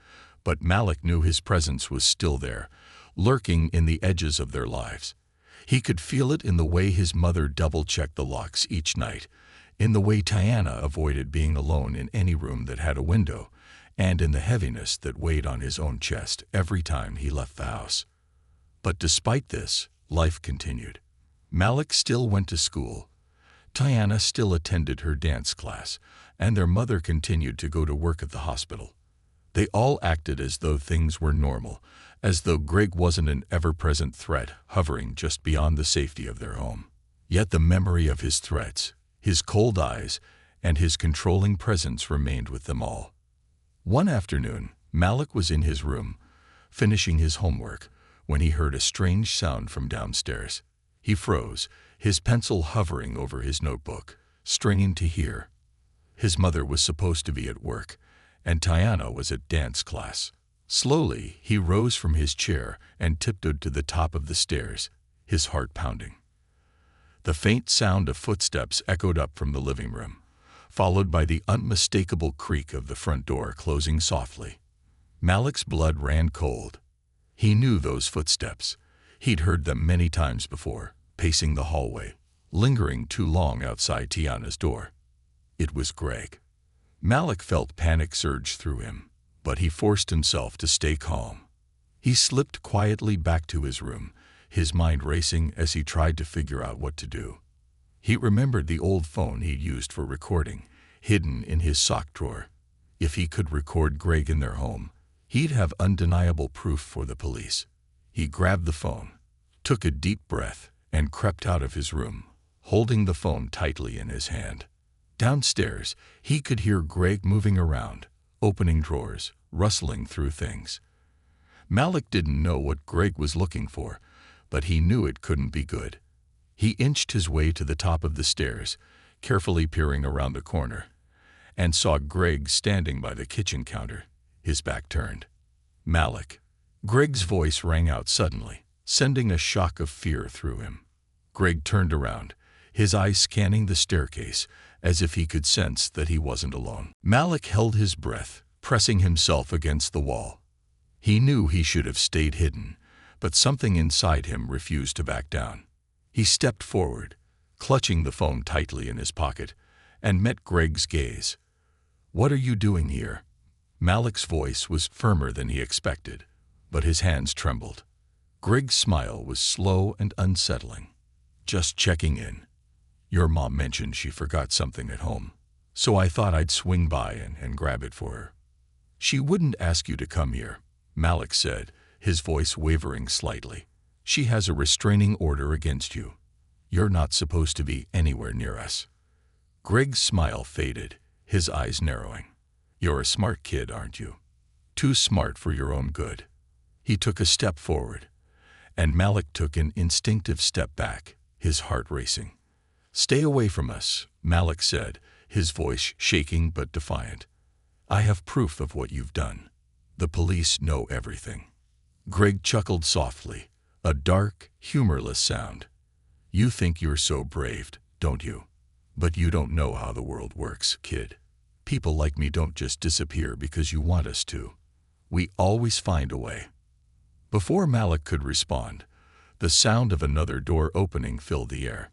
but Malik knew his presence was still there, lurking in the edges of their lives. He could feel it in the way his mother double-checked the locks each night, in the way Tiana avoided being alone in any room that had a window, and in the heaviness that weighed on his own chest every time he left the house. But despite this, life continued. Malik still went to school. Tiana still attended her dance class, and their mother continued to go to work at the hospital. They all acted as though things were normal, as though Greg wasn't an ever-present threat hovering just beyond the safety of their home. Yet the memory of his threats, his cold eyes, and his controlling presence remained with them all. One afternoon, Malik was in his room, finishing his homework, when he heard a strange sound from downstairs. He froze, his pencil hovering over his notebook, straining to hear. His mother was supposed to be at work, and Tiana was at dance class. Slowly, he rose from his chair and tiptoed to the top of the stairs, his heart pounding. The faint sound of footsteps echoed up from the living room, followed by the unmistakable creak of the front door closing softly. Malik's blood ran cold. He knew those footsteps. He'd heard them many times before, pacing the hallway, lingering too long outside Tiana's door. It was Greg. Malik felt panic surge through him, but he forced himself to stay calm. He slipped quietly back to his room, his mind racing as he tried to figure out what to do. He remembered the old phone he'd used for recording, hidden in his sock drawer. If he could record Greg in their home, he'd have undeniable proof for the police. He grabbed the phone, took a deep breath, and crept out of his room, holding the phone tightly in his hand. Downstairs, he could hear Greg moving around, opening drawers, rustling through things. Malik didn't know what Greg was looking for, but he knew it couldn't be good. He inched his way to the top of the stairs, carefully peering around a corner, and saw Greg standing by the kitchen counter, his back turned. "Malik." Greg's voice rang out suddenly, sending a shock of fear through him. Greg turned around, his eyes scanning the staircase, as if he could sense that he wasn't alone. Malik held his breath, pressing himself against the wall. He knew he should have stayed hidden, but something inside him refused to back down. He stepped forward, clutching the phone tightly in his pocket, and met Greg's gaze. "What are you doing here?" Malik's voice was firmer than he expected, but his hands trembled. Greg's smile was slow and unsettling. "Just checking in. Your mom mentioned she forgot something at home, so I thought I'd swing by and grab it for her." "She wouldn't ask you to come here," Malik said, his voice wavering slightly. "She has a restraining order against you. You're not supposed to be anywhere near us." Greg's smile faded, his eyes narrowing. "You're a smart kid, aren't you? Too smart for your own good." He took a step forward, and Malik took an instinctive step back, his heart racing. "Stay away from us," Malik said, his voice shaking but defiant. "I have proof of what you've done. The police know everything." Greg chuckled softly, a dark, humorless sound. "You think you're so brave, don't you? But you don't know how the world works, kid. People like me don't just disappear because you want us to. We always find a way." Before Malik could respond, the sound of another door opening filled the air.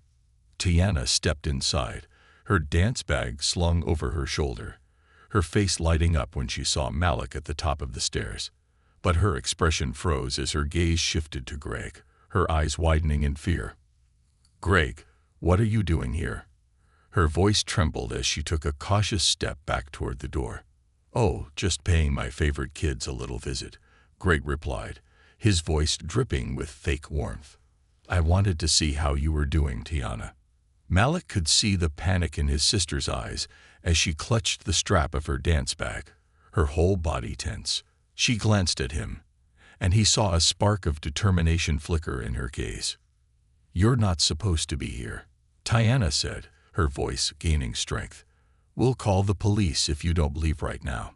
Tiana stepped inside, her dance bag slung over her shoulder, her face lighting up when she saw Malik at the top of the stairs. But her expression froze as her gaze shifted to Greg, her eyes widening in fear. "Greg, what are you doing here?" Her voice trembled as she took a cautious step back toward the door. "Oh, just paying my favorite kids a little visit," Greg replied, his voice dripping with fake warmth. "I wanted to see how you were doing, Tiana." Malik could see the panic in his sister's eyes as she clutched the strap of her dance bag, her whole body tense. She glanced at him, and he saw a spark of determination flicker in her gaze. "You're not supposed to be here," Tiana said, her voice gaining strength. "We'll call the police if you don't leave right now."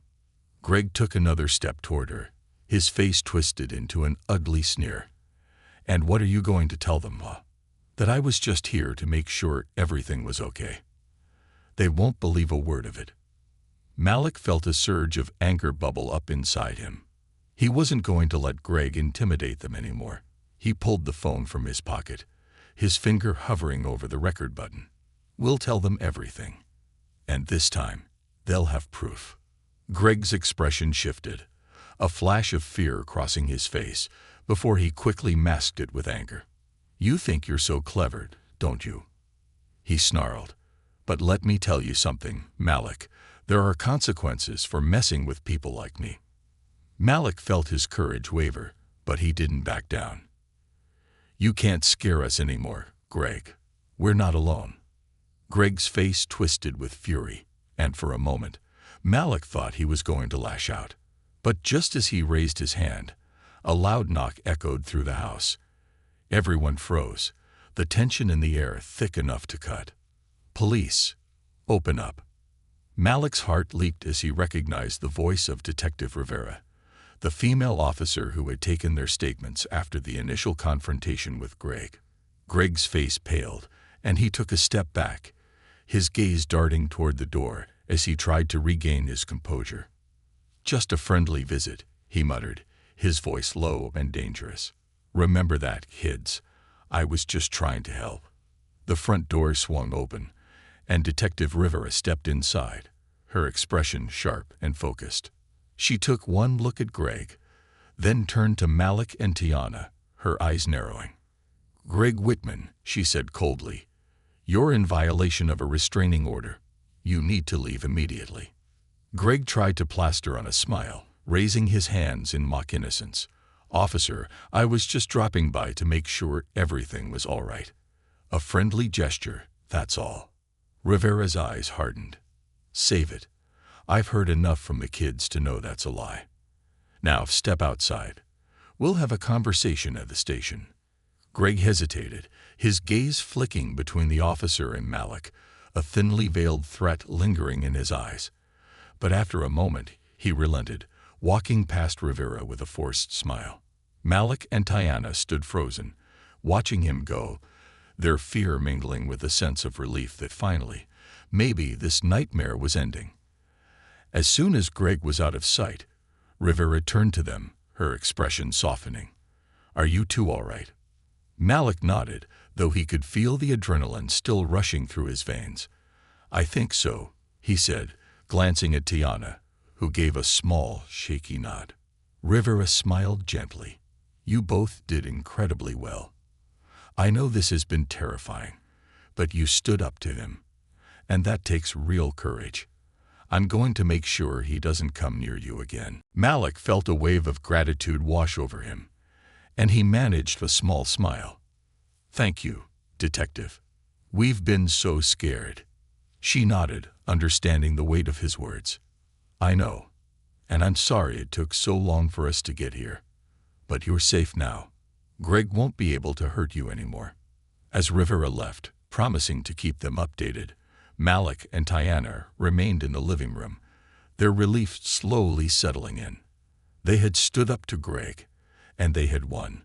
Greg took another step toward her, his face twisted into an ugly sneer. "And what are you going to tell them, Ma? That I was just here to make sure everything was okay? They won't believe a word of it." Malik felt a surge of anger bubble up inside him. He wasn't going to let Greg intimidate them anymore. He pulled the phone from his pocket, his finger hovering over the record button. "We'll tell them everything. And this time, they'll have proof." Greg's expression shifted, a flash of fear crossing his face, before he quickly masked it with anger. "You think you're so clever, don't you?" he snarled. "But let me tell you something, Malik. There are consequences for messing with people like me." Malik felt his courage waver, but he didn't back down. "You can't scare us anymore, Greg. We're not alone." Greg's face twisted with fury, and for a moment, Malik thought he was going to lash out. But just as he raised his hand, a loud knock echoed through the house. Everyone froze, the tension in the air thick enough to cut. "Police, open up." Malik's heart leaped as he recognized the voice of Detective Rivera, the female officer who had taken their statements after the initial confrontation with Greg. Greg's face paled, and he took a step back, his gaze darting toward the door as he tried to regain his composure. "Just a friendly visit," he muttered, his voice low and dangerous. "Remember that, kids. I was just trying to help." The front door swung open, and Detective Rivera stepped inside, her expression sharp and focused. She took one look at Greg, then turned to Malik and Tiana, her eyes narrowing. "Greg Whitman," she said coldly, "you're in violation of a restraining order. You need to leave immediately." Greg tried to plaster on a smile, raising his hands in mock innocence. "Officer, I was just dropping by to make sure everything was all right. A friendly gesture, that's all." Rivera's eyes hardened. "Save it. I've heard enough from the kids to know that's a lie. Now step outside. We'll have a conversation at the station." Greg hesitated, his gaze flicking between the officer and Malik, a thinly veiled threat lingering in his eyes. But after a moment, he relented, walking past Rivera with a forced smile. Malik and Tiana stood frozen, watching him go, their fear mingling with a sense of relief that finally, maybe this nightmare was ending. As soon as Greg was out of sight, Rivera turned to them, her expression softening. "Are you two all right?" Malik nodded, though he could feel the adrenaline still rushing through his veins. "I think so," he said, glancing at Tiana, who gave a small, shaky nod. Rivera smiled gently. "You both did incredibly well. I know this has been terrifying, but you stood up to him, and that takes real courage. I'm going to make sure he doesn't come near you again." Malik felt a wave of gratitude wash over him, and he managed a small smile. "Thank you, Detective. We've been so scared." She nodded, understanding the weight of his words. "I know, and I'm sorry it took so long for us to get here. But you're safe now. Greg won't be able to hurt you anymore." As Rivera left, promising to keep them updated, Malik and Tiana remained in the living room, their relief slowly settling in. They had stood up to Greg, and they had won.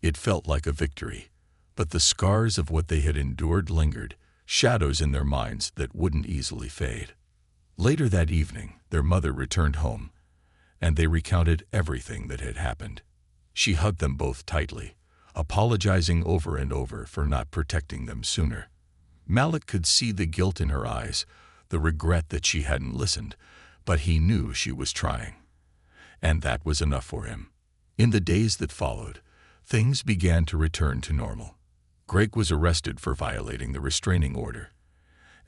It felt like a victory, but the scars of what they had endured lingered, shadows in their minds that wouldn't easily fade. Later that evening, their mother returned home, and they recounted everything that had happened. She hugged them both tightly, apologizing over and over for not protecting them sooner. Malik could see the guilt in her eyes, the regret that she hadn't listened, but he knew she was trying. And that was enough for him. In the days that followed, things began to return to normal. Greg was arrested for violating the restraining order,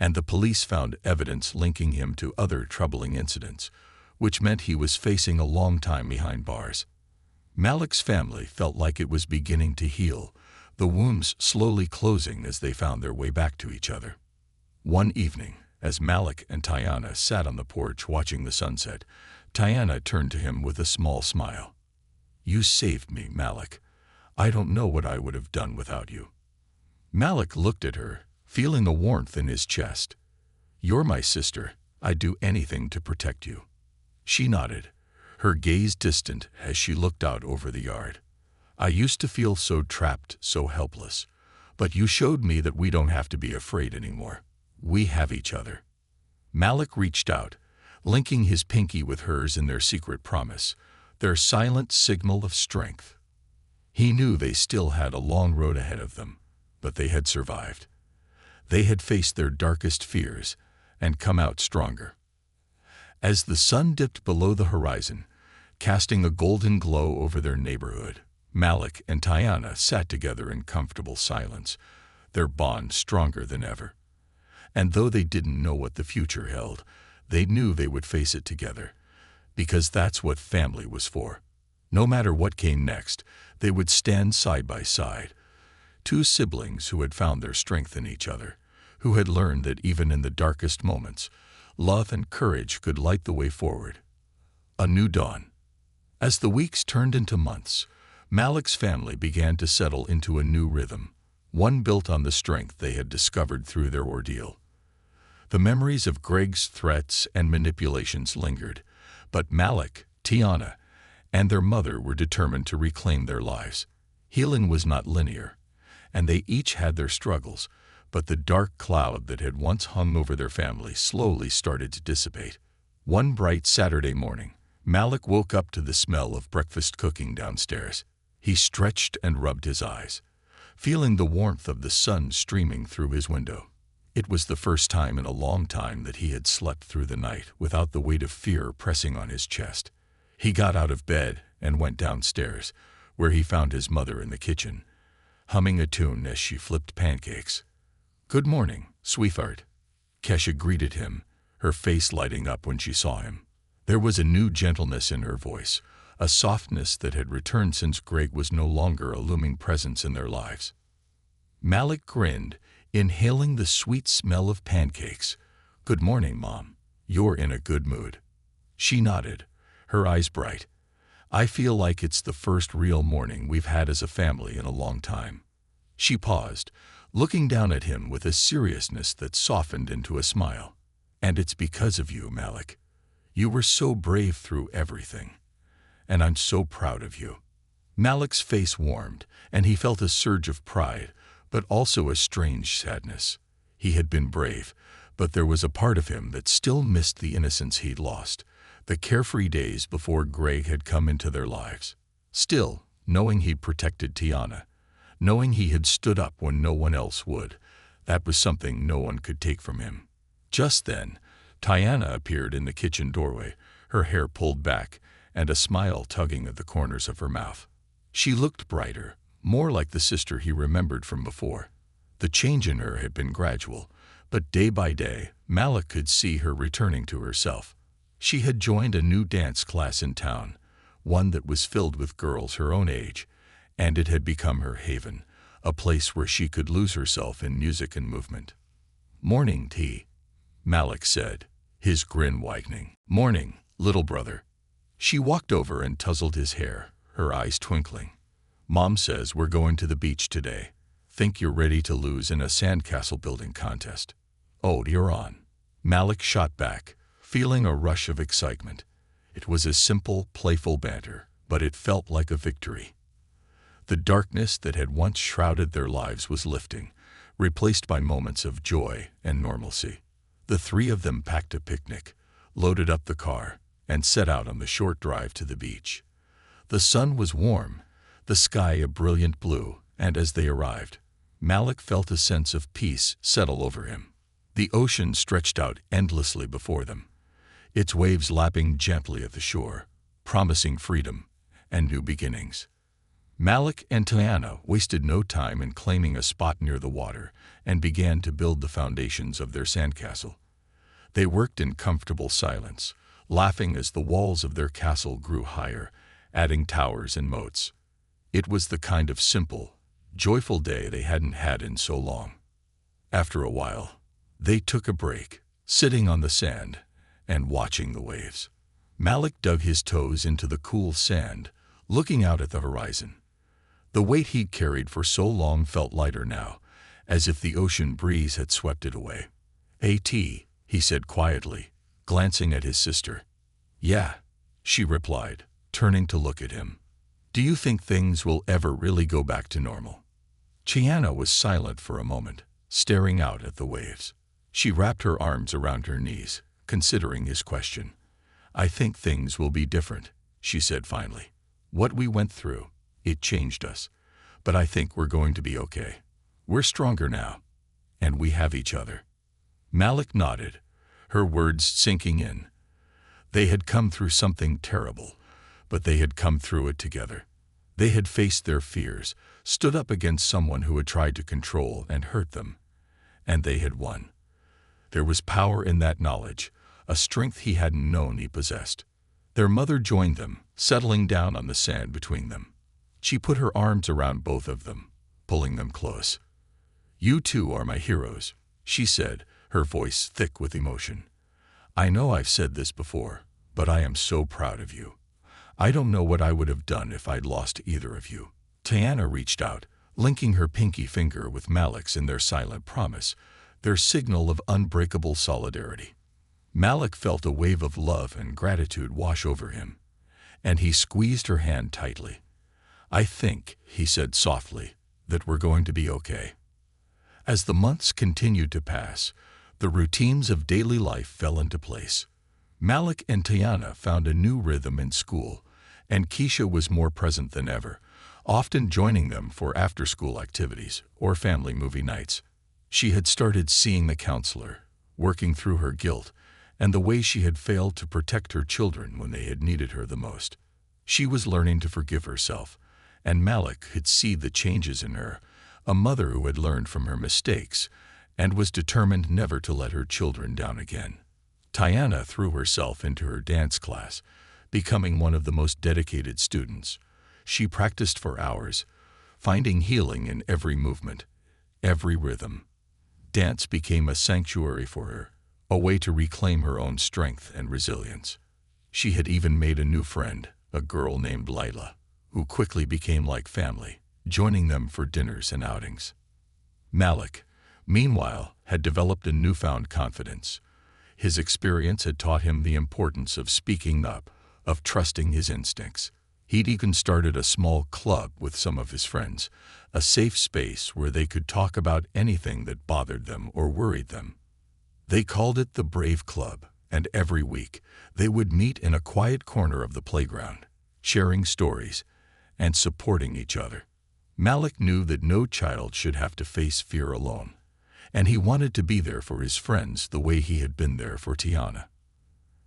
and the police found evidence linking him to other troubling incidents, which meant he was facing a long time behind bars. Malik's family felt like it was beginning to heal, the wounds slowly closing as they found their way back to each other. One evening, as Malik and Tiana sat on the porch watching the sunset, Tiana turned to him with a small smile. "You saved me, Malik. I don't know what I would have done without you." Malik looked at her, feeling the warmth in his chest. "You're my sister. I'd do anything to protect you." She nodded, her gaze distant as she looked out over the yard. "I used to feel so trapped, so helpless. But you showed me that we don't have to be afraid anymore. We have each other." Malik reached out, linking his pinky with hers in their secret promise, their silent signal of strength. He knew they still had a long road ahead of them, but they had survived. They had faced their darkest fears and come out stronger. As the sun dipped below the horizon, casting a golden glow over their neighborhood, Malik and Tiana sat together in comfortable silence, their bond stronger than ever. And though they didn't know what the future held, they knew they would face it together, because that's what family was for. No matter what came next, they would stand side by side. Two siblings who had found their strength in each other, who had learned that even in the darkest moments, love and courage could light the way forward. A new dawn. As the weeks turned into months, Malik's family began to settle into a new rhythm, one built on the strength they had discovered through their ordeal. The memories of Greg's threats and manipulations lingered, but Malik, Tiana, and their mother were determined to reclaim their lives. Healing was not linear, and they each had their struggles, but the dark cloud that had once hung over their family slowly started to dissipate. One bright Saturday morning, Malik woke up to the smell of breakfast cooking downstairs. He stretched and rubbed his eyes, feeling the warmth of the sun streaming through his window. It was the first time in a long time that he had slept through the night without the weight of fear pressing on his chest. He got out of bed and went downstairs, where he found his mother in the kitchen, humming a tune as she flipped pancakes. "Good morning, sweetheart." Kesha greeted him, her face lighting up when she saw him. There was a new gentleness in her voice, a softness that had returned since Greg was no longer a looming presence in their lives. Malik grinned, inhaling the sweet smell of pancakes. "Good morning, Mom. You're in a good mood." She nodded, her eyes bright. "I feel like it's the first real morning we've had as a family in a long time." She paused, looking down at him with a seriousness that softened into a smile. "And it's because of you, Malik. You were so brave through everything. And I'm so proud of you." Malik's face warmed, and he felt a surge of pride, but also a strange sadness. He had been brave, but there was a part of him that still missed the innocence he'd lost, the carefree days before Greg had come into their lives. Still, knowing he'd protected Tiana, knowing he had stood up when no one else would, that was something no one could take from him. Just then, Tiana appeared in the kitchen doorway, her hair pulled back, and a smile tugging at the corners of her mouth. She looked brighter, more like the sister he remembered from before. The change in her had been gradual, but day by day, Malik could see her returning to herself. She had joined a new dance class in town, one that was filled with girls her own age, and it had become her haven, a place where she could lose herself in music and movement. "Morning, T," Malik said, his grin widening. "Morning, little brother." She walked over and tousled his hair, her eyes twinkling. "Mom says we're going to the beach today. Think you're ready to lose in a sandcastle building contest?" "Oh, you're on." Malik shot back, feeling a rush of excitement. It was a simple, playful banter, but it felt like a victory. The darkness that had once shrouded their lives was lifting, replaced by moments of joy and normalcy. The three of them packed a picnic, loaded up the car, and set out on the short drive to the beach. The sun was warm, the sky a brilliant blue, and as they arrived, Malik felt a sense of peace settle over him. The ocean stretched out endlessly before them, its waves lapping gently at the shore, promising freedom and new beginnings. Malik and Tiana wasted no time in claiming a spot near the water and began to build the foundations of their sandcastle. They worked in comfortable silence, laughing as the walls of their castle grew higher, adding towers and moats. It was the kind of simple, joyful day they hadn't had in so long. After a while, they took a break, sitting on the sand and watching the waves. Malik dug his toes into the cool sand, looking out at the horizon. The weight he'd carried for so long felt lighter now, as if the ocean breeze had swept it away. "A.T.," he said quietly, glancing at his sister. "Yeah," she replied, turning to look at him. "Do you think things will ever really go back to normal?" Tiana was silent for a moment, staring out at the waves. She wrapped her arms around her knees, considering his question. "I think things will be different," she said finally. "What we went through, it changed us. But I think we're going to be okay. We're stronger now, and we have each other." Malik nodded, her words sinking in. They had come through something terrible, but they had come through it together. They had faced their fears, stood up against someone who had tried to control and hurt them, and they had won. There was power in that knowledge, a strength he hadn't known he possessed. Their mother joined them, settling down on the sand between them. She put her arms around both of them, pulling them close. "You two are my heroes," she said, her voice thick with emotion. "I know I've said this before, but I am so proud of you. I don't know what I would have done if I'd lost either of you." Tiana reached out, linking her pinky finger with Malik's in their silent promise, their signal of unbreakable solidarity. Malik felt a wave of love and gratitude wash over him, and he squeezed her hand tightly. "I think," he said softly, "that we're going to be okay." As the months continued to pass, the routines of daily life fell into place. Malik and Tiana found a new rhythm in school, and Keisha was more present than ever, often joining them for after-school activities or family movie nights. She had started seeing the counselor, working through her guilt and the way she had failed to protect her children when they had needed her the most. She was learning to forgive herself, and Malik could see the changes in her, a mother who had learned from her mistakes and was determined never to let her children down again. Tiana threw herself into her dance class, becoming one of the most dedicated students. She practiced for hours, finding healing in every movement, every rhythm. Dance became a sanctuary for her, a way to reclaim her own strength and resilience. She had even made a new friend, a girl named Lila, who quickly became like family, joining them for dinners and outings. Malik, meanwhile, had developed a newfound confidence. His experience had taught him the importance of speaking up, of trusting his instincts. He'd even started a small club with some of his friends, a safe space where they could talk about anything that bothered them or worried them. They called it the Brave Club, and every week they would meet in a quiet corner of the playground, sharing stories and supporting each other. Malik knew that no child should have to face fear alone, and he wanted to be there for his friends the way he had been there for Tiana.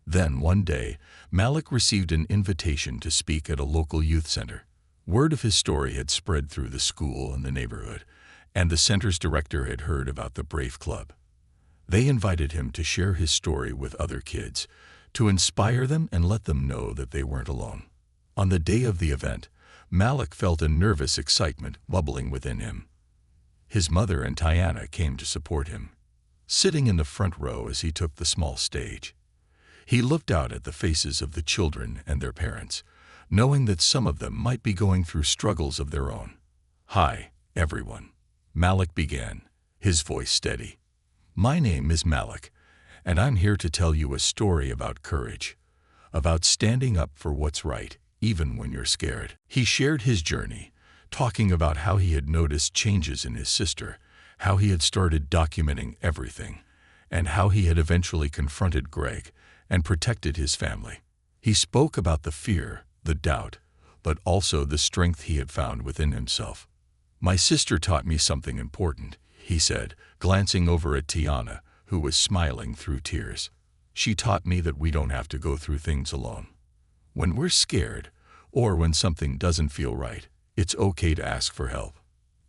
Then, one day, Malik received an invitation to speak at a local youth center. Word of his story had spread through the school and the neighborhood, and the center's director had heard about the Brave Club. They invited him to share his story with other kids, to inspire them and let them know that they weren't alone. On the day of the event, Malik felt a nervous excitement bubbling within him. His mother and Tiana came to support him, sitting in the front row as he took the small stage. He looked out at the faces of the children and their parents, knowing that some of them might be going through struggles of their own. "Hi, everyone," Malik began, his voice steady. "My name is Malik, and I'm here to tell you a story about courage, about standing up for what's right, even when you're scared." He shared his journey, talking about how he had noticed changes in his sister, how he had started documenting everything, and how he had eventually confronted Greg and protected his family. He spoke about the fear, the doubt, but also the strength he had found within himself. "My sister taught me something important," he said, glancing over at Tiana, who was smiling through tears. "She taught me that we don't have to go through things alone. When we're scared, or when something doesn't feel right, it's okay to ask for help.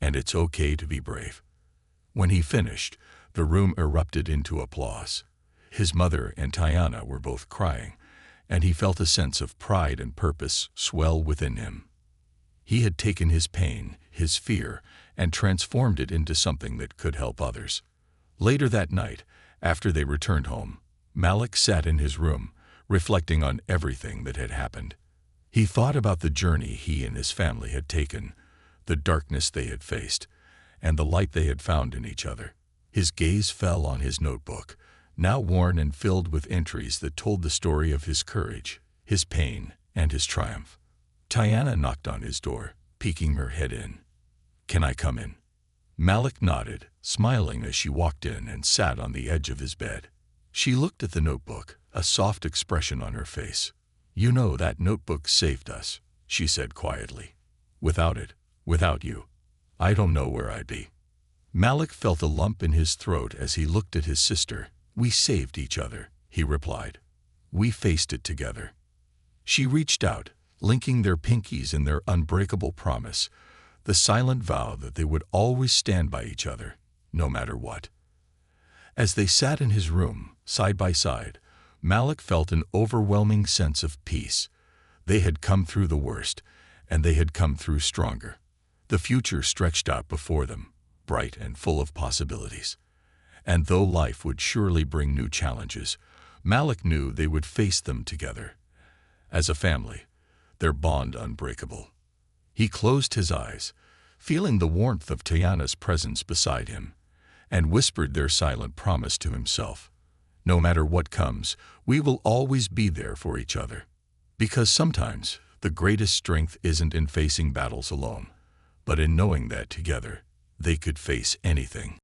And it's okay to be brave." When he finished, the room erupted into applause. His mother and Tiana were both crying, and he felt a sense of pride and purpose swell within him. He had taken his pain, his fear, and transformed it into something that could help others. Later that night, after they returned home, Malik sat in his room, reflecting on everything that had happened. He thought about the journey he and his family had taken, the darkness they had faced, and the light they had found in each other. His gaze fell on his notebook, now worn and filled with entries that told the story of his courage, his pain, and his triumph. Tiana knocked on his door, peeking her head in. "Can I come in?" Malik nodded, smiling as she walked in and sat on the edge of his bed. She looked at the notebook, a soft expression on her face. "You know, that notebook saved us," she said quietly. "Without it, without you, I don't know where I'd be." Malik felt a lump in his throat as he looked at his sister. "We saved each other," he replied. "We faced it together." She reached out, linking their pinkies in their unbreakable promise, the silent vow that they would always stand by each other, no matter what. As they sat in his room, side by side, Malik felt an overwhelming sense of peace. They had come through the worst, and they had come through stronger. The future stretched out before them, bright and full of possibilities. And though life would surely bring new challenges, Malik knew they would face them together. As a family, their bond unbreakable. He closed his eyes, feeling the warmth of Tiana's presence beside him, and whispered their silent promise to himself. "No matter what comes, we will always be there for each other." Because sometimes the greatest strength isn't in facing battles alone, but in knowing that together they could face anything.